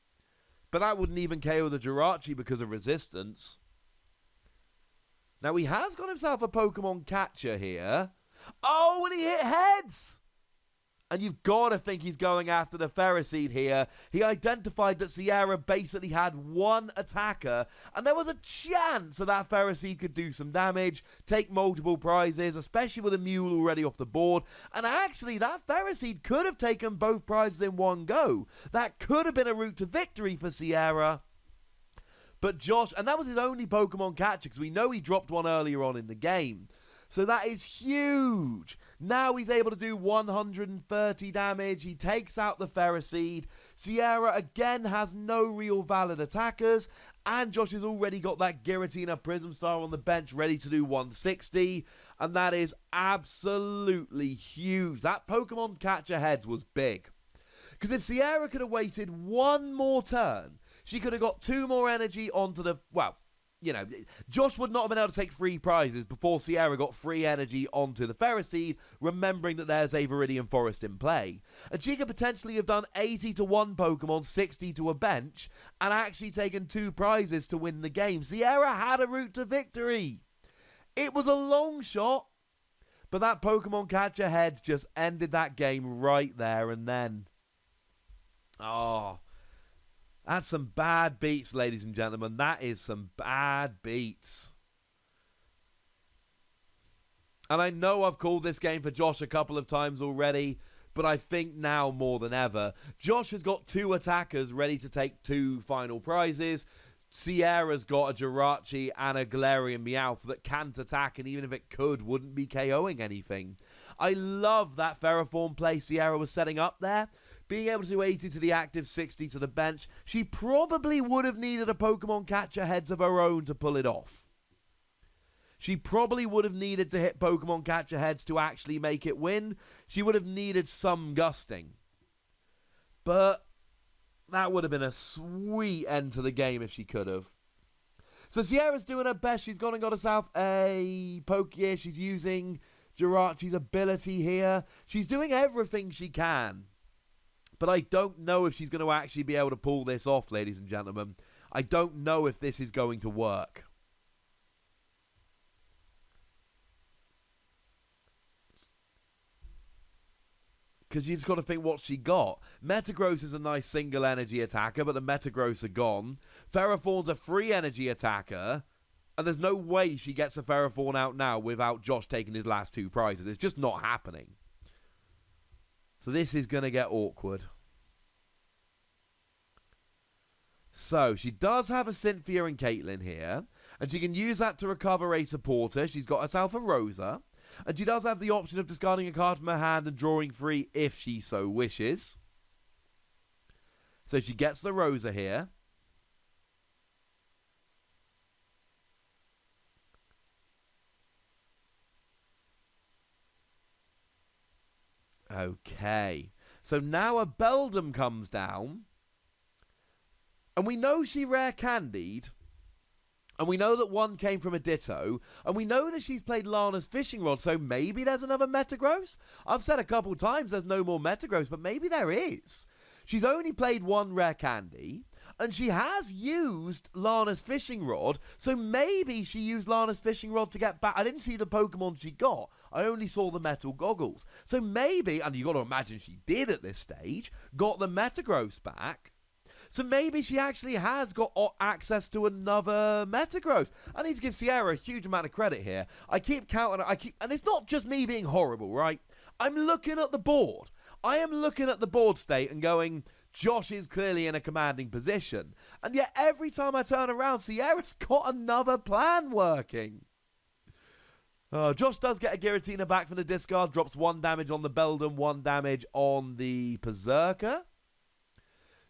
but that wouldn't even KO the Jirachi because of resistance. Now, he has got himself a Pokemon catcher here. Oh, and he hit heads! And you've got to think he's going after the Ferroseed here. He identified that Sierra basically had 1 attacker, and there was a chance that that Ferroseed could do some damage, take multiple prizes, especially with a Mule already off the board. And actually, that Ferroseed could have taken both prizes in one go. That could have been a route to victory for Sierra. But Josh, and that was his only Pokemon catcher, because we know he dropped one earlier on in the game. So that is huge. Now he's able to do 130 damage. He takes out the Ferroseed. Sierra again has no real valid attackers. And Josh has already got that Giratina Prism Star on the bench ready to do 160. And that is absolutely huge. That Pokemon catcher heads was big. Because if Sierra could have waited 1 more turn, she could have got 2 more energy onto the, well, you know, Josh would not have been able to take 3 prizes before Sierra got free energy onto the Ferroseed, remembering that there's a Viridian Forest in play. And she could potentially have done 80 to 1 Pokemon, 60 to a bench, and actually taken 2 prizes to win the game. Sierra had a route to victory. It was a long shot, but that Pokemon catcher heads just ended that game right there and then. Oh, that's some bad beats, ladies and gentlemen. That is some bad beats. And I know I've called this game for Josh a couple of times already, but I think now more than ever, Josh has got 2 attackers ready to take 2 final prizes. Sierra's got a Jirachi and a Galarian Meowth that can't attack, and even if it could, wouldn't be KOing anything. I love that Ferroform play Sierra was setting up there. Being able to do 80 to the active, 60 to the bench. She probably would have needed a Pokemon catcher heads of her own to pull it off. She probably would have needed to hit Pokemon catcher heads to actually make it win. She would have needed some gusting. But that would have been a sweet end to the game if she could have. So Sierra's doing her best. She's gone and got herself a Pokegear. She's using Jirachi's ability here. She's doing everything she can. But I don't know if she's going to actually be able to pull this off, ladies and gentlemen. I don't know if this is going to work. Because you just got to think what she got. Metagross is a nice single energy attacker, but the Metagross are gone. Ferrothorn's a free energy attacker, and there's no way she gets a Ferrothorn out now without Josh taking his last 2 prizes. It's just not happening. So this is going to get awkward. So she does have a Cynthia and Caitlyn here, and she can use that to recover a supporter. She's got herself a Rosa. And she does have the option of discarding a card from her hand and drawing 3 if she so wishes. So she gets the Rosa here. Okay. So now a Beldum comes down. And we know she rare candied. And we know that one came from a Ditto. And we know that she's played Lana's Fishing Rod. So maybe there's another Metagross. I've said a couple times there's no more Metagross. But maybe there is. She's only played 1 rare candy. And she has used Lana's Fishing Rod. So maybe she used Lana's Fishing Rod to get back. I didn't see the Pokemon she got. I only saw the Metal Goggles. So maybe, and you got to imagine she did at this stage, got the Metagross back. So maybe she actually has got access to another Metagross. I need to give Sierra a huge amount of credit here. I keep counting, and it's not just me being horrible, right? I'm looking at the board. I am looking at the board state and going, Josh is clearly in a commanding position. And yet every time I turn around, Sierra's got another plan working. Josh does get a Giratina back from the discard, drops 1 damage on the Beldum, 1 damage on the Berserker.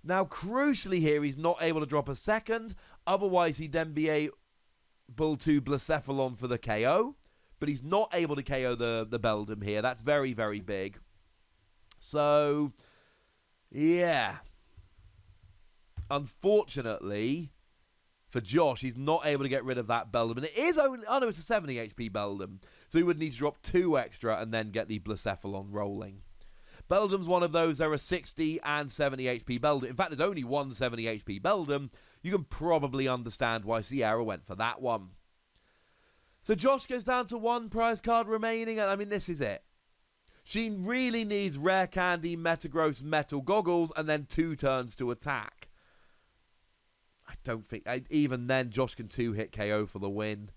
Now, crucially here, he's not able to drop a second. Otherwise, he'd then be able to Blacephalon for the KO. But he's not able to KO the Beldum here. That's very, very big. So, yeah. Unfortunately, for Josh, he's not able to get rid of that Beldum. And it is only... Oh, no, it's a 70 HP Beldum. So he would need to drop 2 extra and then get the Blacephalon rolling. Beldum's one of those. There are 60 and 70 HP Beldum. In fact, there's only 1 70 HP Beldum. You can probably understand why Sierra went for that one. So Josh goes down to 1 prize card remaining. And I mean, this is it. She really needs Rare Candy, Metagross, Metal Goggles, and then 2 turns to attack. I don't think... even then, Josh can 2-hit KO for the win.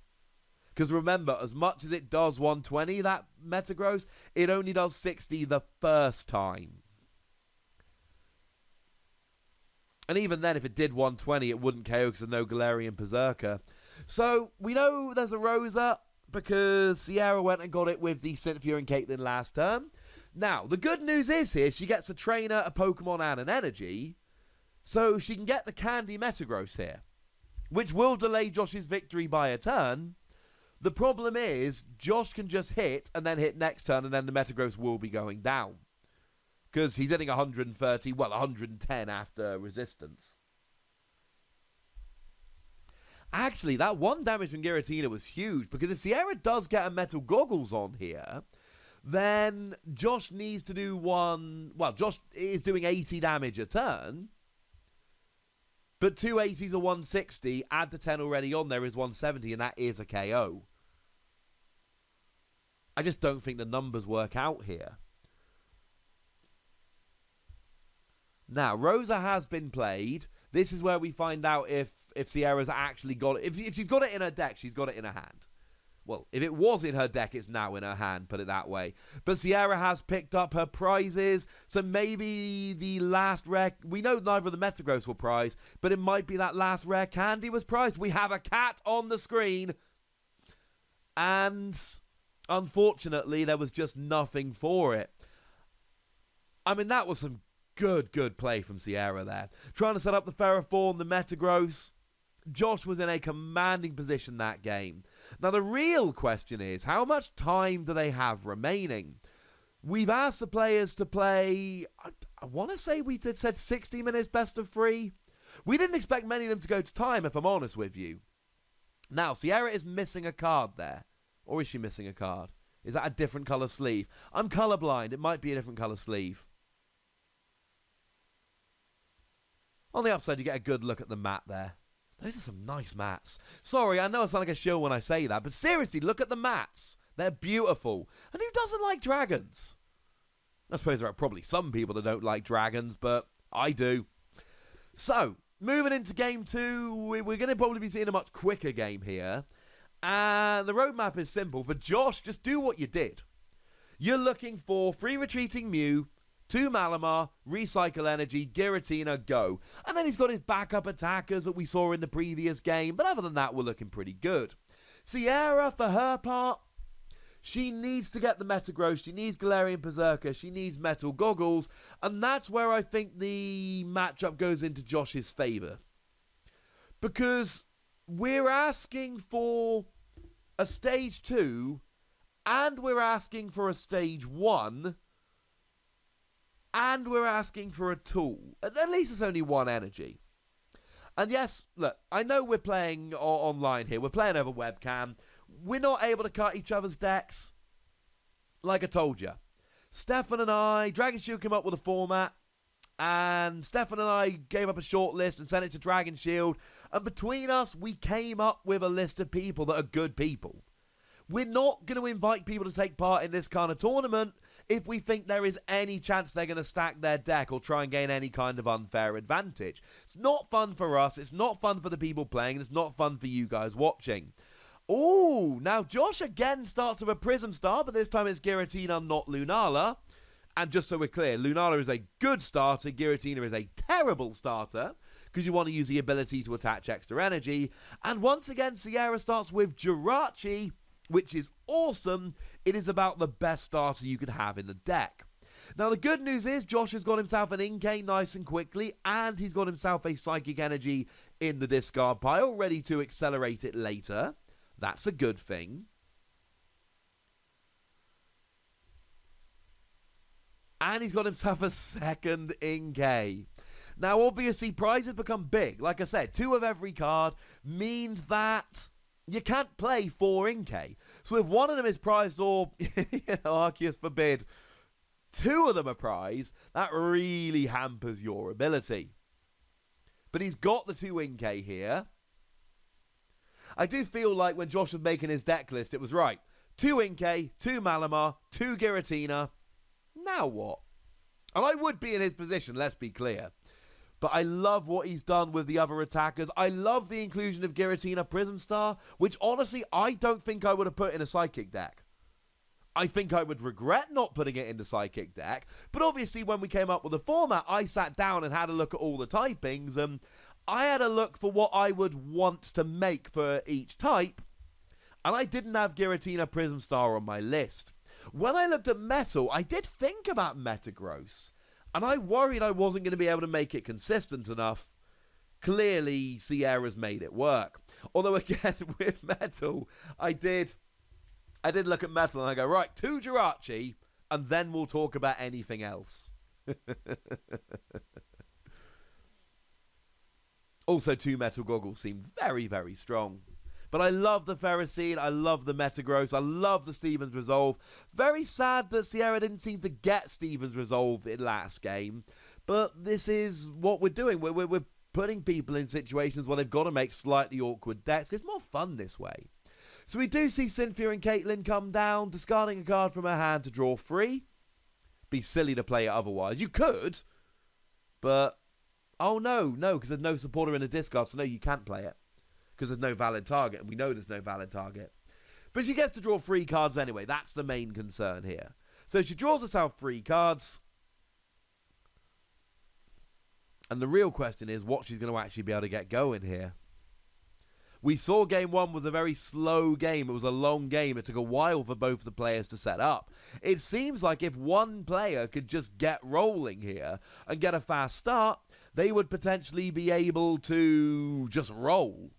Because remember, as much as it does 120, that Metagross, it only does 60 the first time. And even then, if it did 120, it wouldn't KO because there's no Galarian Berserker. So, we know there's a Rosa because Sierra went and got it with the Cynthia and Caitlyn last turn. Now, the good news is here, she gets a Trainer, a Pokemon, and an Energy. So, she can get the Candy Metagross here, which will delay Josh's victory by a turn. The problem is, Josh can just hit and then hit next turn, and then the Metagross will be going down. Because he's hitting 130, well, 110 after resistance. Actually, that 1 damage from Giratina was huge, because if Sierra does get a Metal Goggles on here, then Josh needs to do Josh is doing 80 damage a turn. But 2 80s are 160, add the 10 already on there is 170, and that is a KO. I just don't think the numbers work out here. Now, Rosa has been played. This is where we find out if Sierra's actually got it. If she's got it in her deck, she's got it in her hand. Well, if it was in her deck, it's now in her hand, put it that way. But Sierra has picked up her prizes, so maybe the last rare... We know neither of the Metagross were prized, but it might be that last rare candy was prized. We have a cat on the screen. And unfortunately, there was just nothing for it. I mean, that was some good play from Sierra there. Trying to set up the Ferroform, the Metagross. Josh was in a commanding position that game. Now, the real question is, how much time do they have remaining? We've asked the players to play, I want to say we said 60 minutes best of 3. We didn't expect many of them to go to time, if I'm honest with you. Now, Sierra is missing a card there. Or is she missing a card? Is that a different colour sleeve? I'm colourblind. It might be a different colour sleeve. On the upside, you get a good look at the mat there. Those are some nice mats. Sorry, I know I sound like a shill when I say that, but seriously, look at the mats. They're beautiful. And who doesn't like dragons? I suppose there are probably some people that don't like dragons, but I do. So, moving into game 2, we're going to probably be seeing a much quicker game here. And the roadmap is simple. For Josh, just do what you did. You're looking for free retreating Mew, 2 Malamar, Recycle Energy, Giratina, go. And then he's got his backup attackers that we saw in the previous game. But other than that, we're looking pretty good. Sierra, for her part, she needs to get the Metagross. She needs Galarian Berserker. She needs Metal Goggles. And that's where I think the matchup goes into Josh's favour. Because we're asking for a Stage 2 and we're asking for a Stage 1. And we're asking for a tool. At least it's only 1 energy. And yes, look, I know we're playing online here. We're playing over webcam. We're not able to cut each other's decks. Like I told you. Stefan and I, Dragon Shield came up with a format. And Stefan and I gave up a short list and sent it to Dragon Shield. And between us, we came up with a list of people that are good people. We're not going to invite people to take part in this kind of tournament if we think there is any chance they're going to stack their deck or try and gain any kind of unfair advantage. It's not fun for us, it's not fun for the people playing, and it's not fun for you guys watching. Ooh, now Josh again starts with a Prism Star, but this time it's Giratina, not Lunala. And just so we're clear, Lunala is a good starter, Giratina is a terrible starter, because you want to use the ability to attach extra energy. And once again, Sierra starts with Jirachi, which is awesome. It is about the best starter you could have in the deck. Now, the good news is Josh has got himself an Inkay nice and quickly, and he's got himself a Psychic Energy in the discard pile, ready to accelerate it later. That's a good thing. And he's got himself a second Inkay. Now, obviously, prizes become big. Like I said, 2 of every card means that you can't play 4 Inkay. So if one of them is prized or, Arceus forbid, 2 of them are prized, that really hampers your ability. But he's got the 2 Inkay here. I do feel like when Josh was making his deck list, it was right. 2 Inkay, 2 Malamar, 2 Giratina. Now what? And I would be in his position, let's be clear. But I love what he's done with the other attackers. I love the inclusion of Giratina Prism Star, which honestly, I don't think I would have put in a Psychic deck. I think I would regret not putting it in the Psychic deck. But obviously, when we came up with the format, I sat down and had a look at all the typings. And I had a look for what I would want to make for each type. And I didn't have Giratina Prism Star on my list. When I looked at Metal, I did think about Metagross. And I worried I wasn't going to be able to make it consistent enough. Clearly, Sierra's made it work. Although, again, with Metal, I did look at Metal and I go, right, 2 Jirachi, and then we'll talk about anything else. Also, 2 Metal Goggles seem very, very strong. But I love the Ferrocene, I love the Metagross, I love the Stevens Resolve. Very sad that Sierra didn't seem to get Stevens Resolve in last game. But this is what we're doing. We're putting people in situations where they've got to make slightly awkward decks. It's more fun this way. So we do see Cynthia and Caitlyn come down, discarding a card from her hand to draw 3. Be silly to play it otherwise. You could, but oh no, because there's no supporter in the discard, so no, you can't play it. Because there's no valid target, and we know there's no valid target. But she gets to draw 3 cards anyway. That's the main concern here. So she draws herself 3 cards. And the real question is what she's going to actually be able to get going here. We saw game 1 was a very slow game. It was a long game. It took a while for both the players to set up. It seems like if one player could just get rolling here and get a fast start, they would potentially be able to just roll.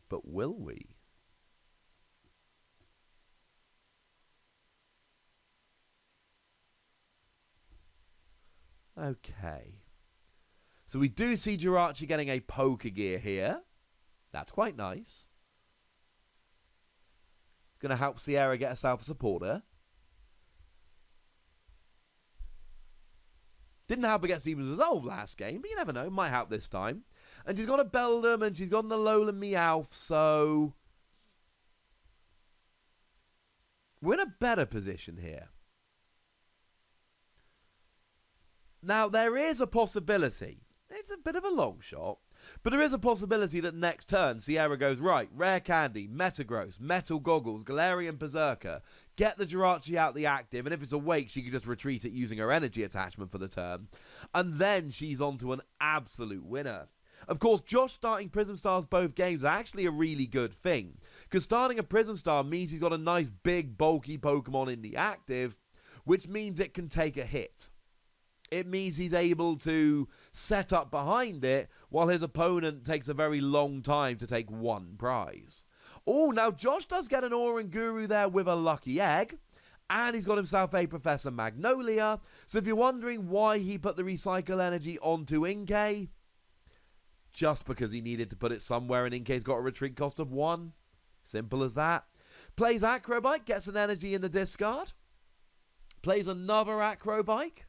But will we? Okay. So we do see Jirachi getting a poker gear here. That's quite nice. Going to help Sierra get herself a supporter. Didn't help against Steven's Resolve last game, but you never know. Might help this time. And she's got a Beldam and she's got the Alolan Meowth, so we're in a better position here. Now, there is a possibility. It's a bit of a long shot. But there is a possibility that next turn, Sierra goes, right, Rare Candy, Metagross, Metal Goggles, Galarian Berserker, get the Jirachi out the active, and if it's awake, she can just retreat it using her energy attachment for the turn. And then she's on to an absolute winner. Of course, Josh starting Prism Stars both games is actually a really good thing, because starting a Prism Star means he's got a nice big bulky Pokemon in the active, which means it can take a hit. It means he's able to set up behind it while his opponent takes a very long time to take one prize. Oh, now Josh does get an Oranguru there with a Lucky Egg. And he's got himself a Professor Magnolia. So if you're wondering why he put the Recycle Energy onto Inkay, just because he needed to put it somewhere and Inkay's got a retreat cost of 1. Simple as that. Plays Acrobike, gets an energy in the discard. Plays another Acrobike.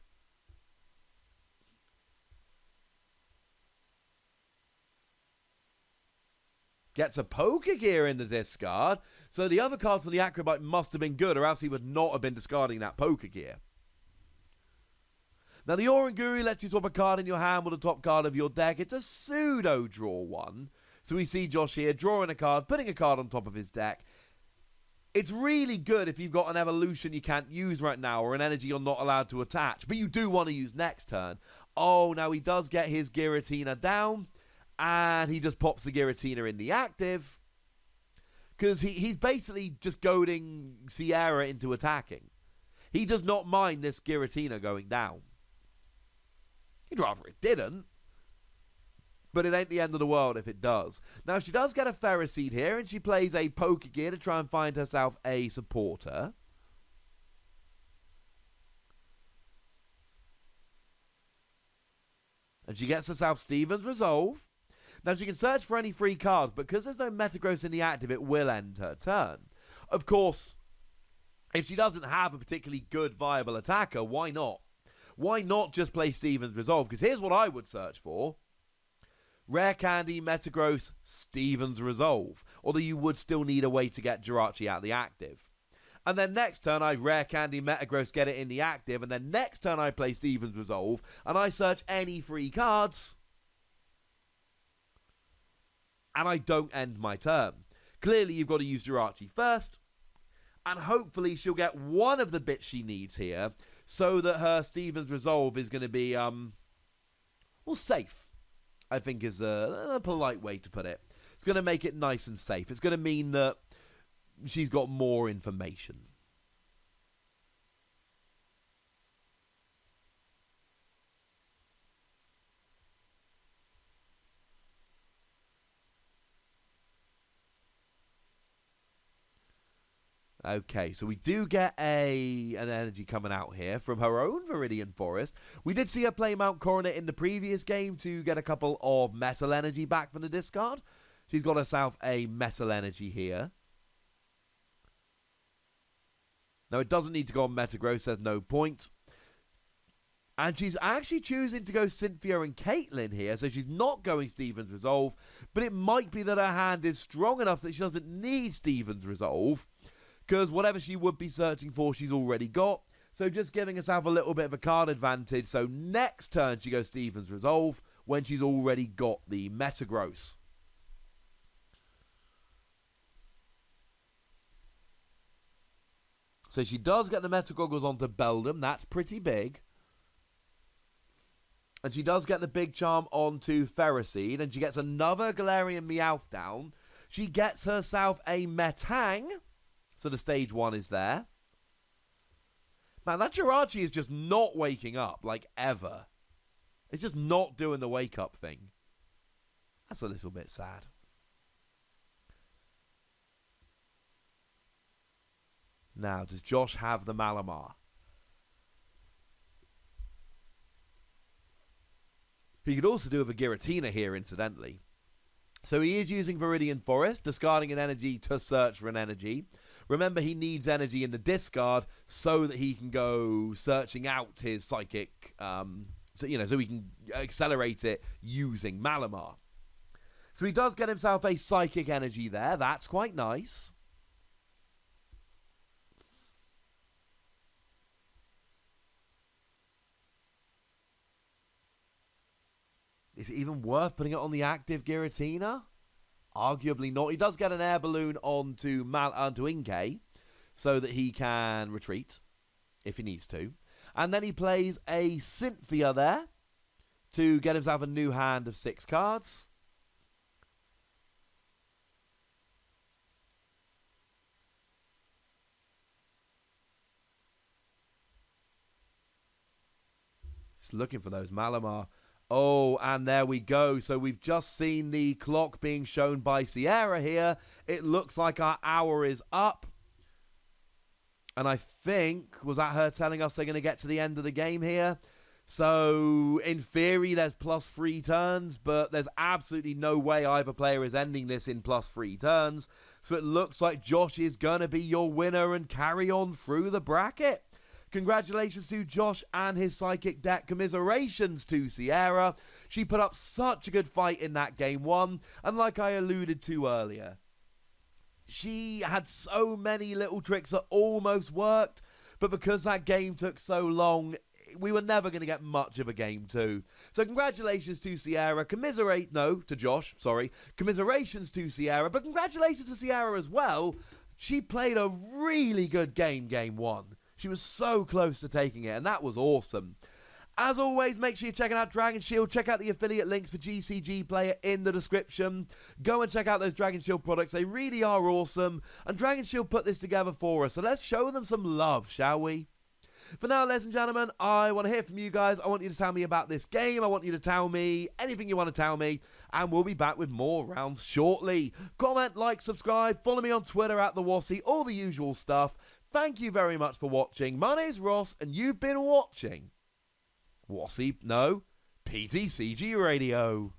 Gets a Poker Gear in the discard. So the other cards from the Acrobite must have been good, or else he would not have been discarding that Poker Gear. Now the Oranguru lets you swap a card in your hand with the top card of your deck. It's a pseudo draw one. So we see Josh here drawing a card, putting a card on top of his deck. It's really good if you've got an evolution you can't use right now, or an energy you're not allowed to attach, but you do want to use next turn. Oh, now he does get his Giratina down. And he just pops the Giratina in the active. Because he's basically just goading Sierra into attacking. He does not mind this Giratina going down. He'd rather it didn't. But it ain't the end of the world if it does. Now, she does get a Ferroseed here. And she plays a Poker Gear to try and find herself a supporter. And she gets herself Steven's Resolve. Now, she can search for any free cards, but because there's no Metagross in the active, it will end her turn. Of course, if she doesn't have a particularly good, viable attacker, why not? Why not just play Steven's Resolve? Because here's what I would search for. Rare Candy, Metagross, Steven's Resolve. Although you would still need a way to get Jirachi out of the active. And then next turn, I Rare Candy, Metagross, get it in the active. And then next turn, I play Steven's Resolve. And I search any free cards. And I don't end my turn. Clearly, you've got to use Jirachi first. And hopefully, she'll get one of the bits she needs here. So that her Steven's Resolve is going to be, well, safe. I think is a polite way to put it. It's going to make it nice and safe. It's going to mean that she's got more information. Okay, so we do get an energy coming out here from her own Viridian Forest. We did see her play Mount Coronet in the previous game to get a couple of metal energy back from the discard. She's got herself a metal energy here. Now, it doesn't need to go on Metagross, there's no point. And she's actually choosing to go Cynthia and Caitlyn here, so she's not going Steven's Resolve. But it might be that her hand is strong enough that she doesn't need Steven's Resolve. Because whatever she would be searching for, she's already got. So just giving herself a little bit of a card advantage. So next turn, she goes Steven's Resolve when she's already got the Metagross. So she does get the Metal Goggles onto Beldum. That's pretty big. And she does get the Big Charm onto Ferroseed. And she gets another Galarian Meowth down. She gets herself a Metang. So the stage 1 is there. Man, that Jirachi is just not waking up, like, ever. It's just not doing the wake-up thing. That's a little bit sad. Now, does Josh have the Malamar? He could also do with a Giratina here, incidentally. So he is using Viridian Forest, discarding an energy to search for an energy. Remember, he needs energy in the discard so that he can go searching out his Psychic, so he can accelerate it using Malamar. So he does get himself a Psychic energy there. That's quite nice. Is it even worth putting it on the active Giratina? Arguably not. He does get an Air Balloon onto Inkay so that he can retreat if he needs to. And then he plays a Cynthia there to get himself a new hand of 6 cards. Just looking for those Malamar. Oh, and there we go. So we've just seen the clock being shown by Sierra here. It looks like our hour is up. And I think, was that her telling us they're going to get to the end of the game here? So, in theory, there's +3 turns, but there's absolutely no way either player is ending this in +3 turns. So it looks like Josh is going to be your winner and carry on through the bracket. Congratulations to Josh and his Psychic deck. Commiserations to Sierra. She put up such a good fight in that game 1. And like I alluded to earlier, she had so many little tricks that almost worked. But because that game took so long, we were never going to get much of a game 2. So congratulations to Sierra. Commiserations to Sierra. But congratulations to Sierra as well. She played a really good game 1. She was so close to taking it, and that was awesome. As always, make sure you're checking out Dragon Shield. Check out the affiliate links for TCGPlayer in the description. Go and check out those Dragon Shield products. They really are awesome. And Dragon Shield put this together for us, so let's show them some love, shall we? For now, ladies and gentlemen, I want to hear from you guys. I want you to tell me about this game. I want you to tell me anything you want to tell me. And we'll be back with more rounds shortly. Comment, like, subscribe. Follow me on Twitter at @TheWossy. All the usual stuff. Thank you very much for watching. My name's Ross, and you've been watching PTCG Radio.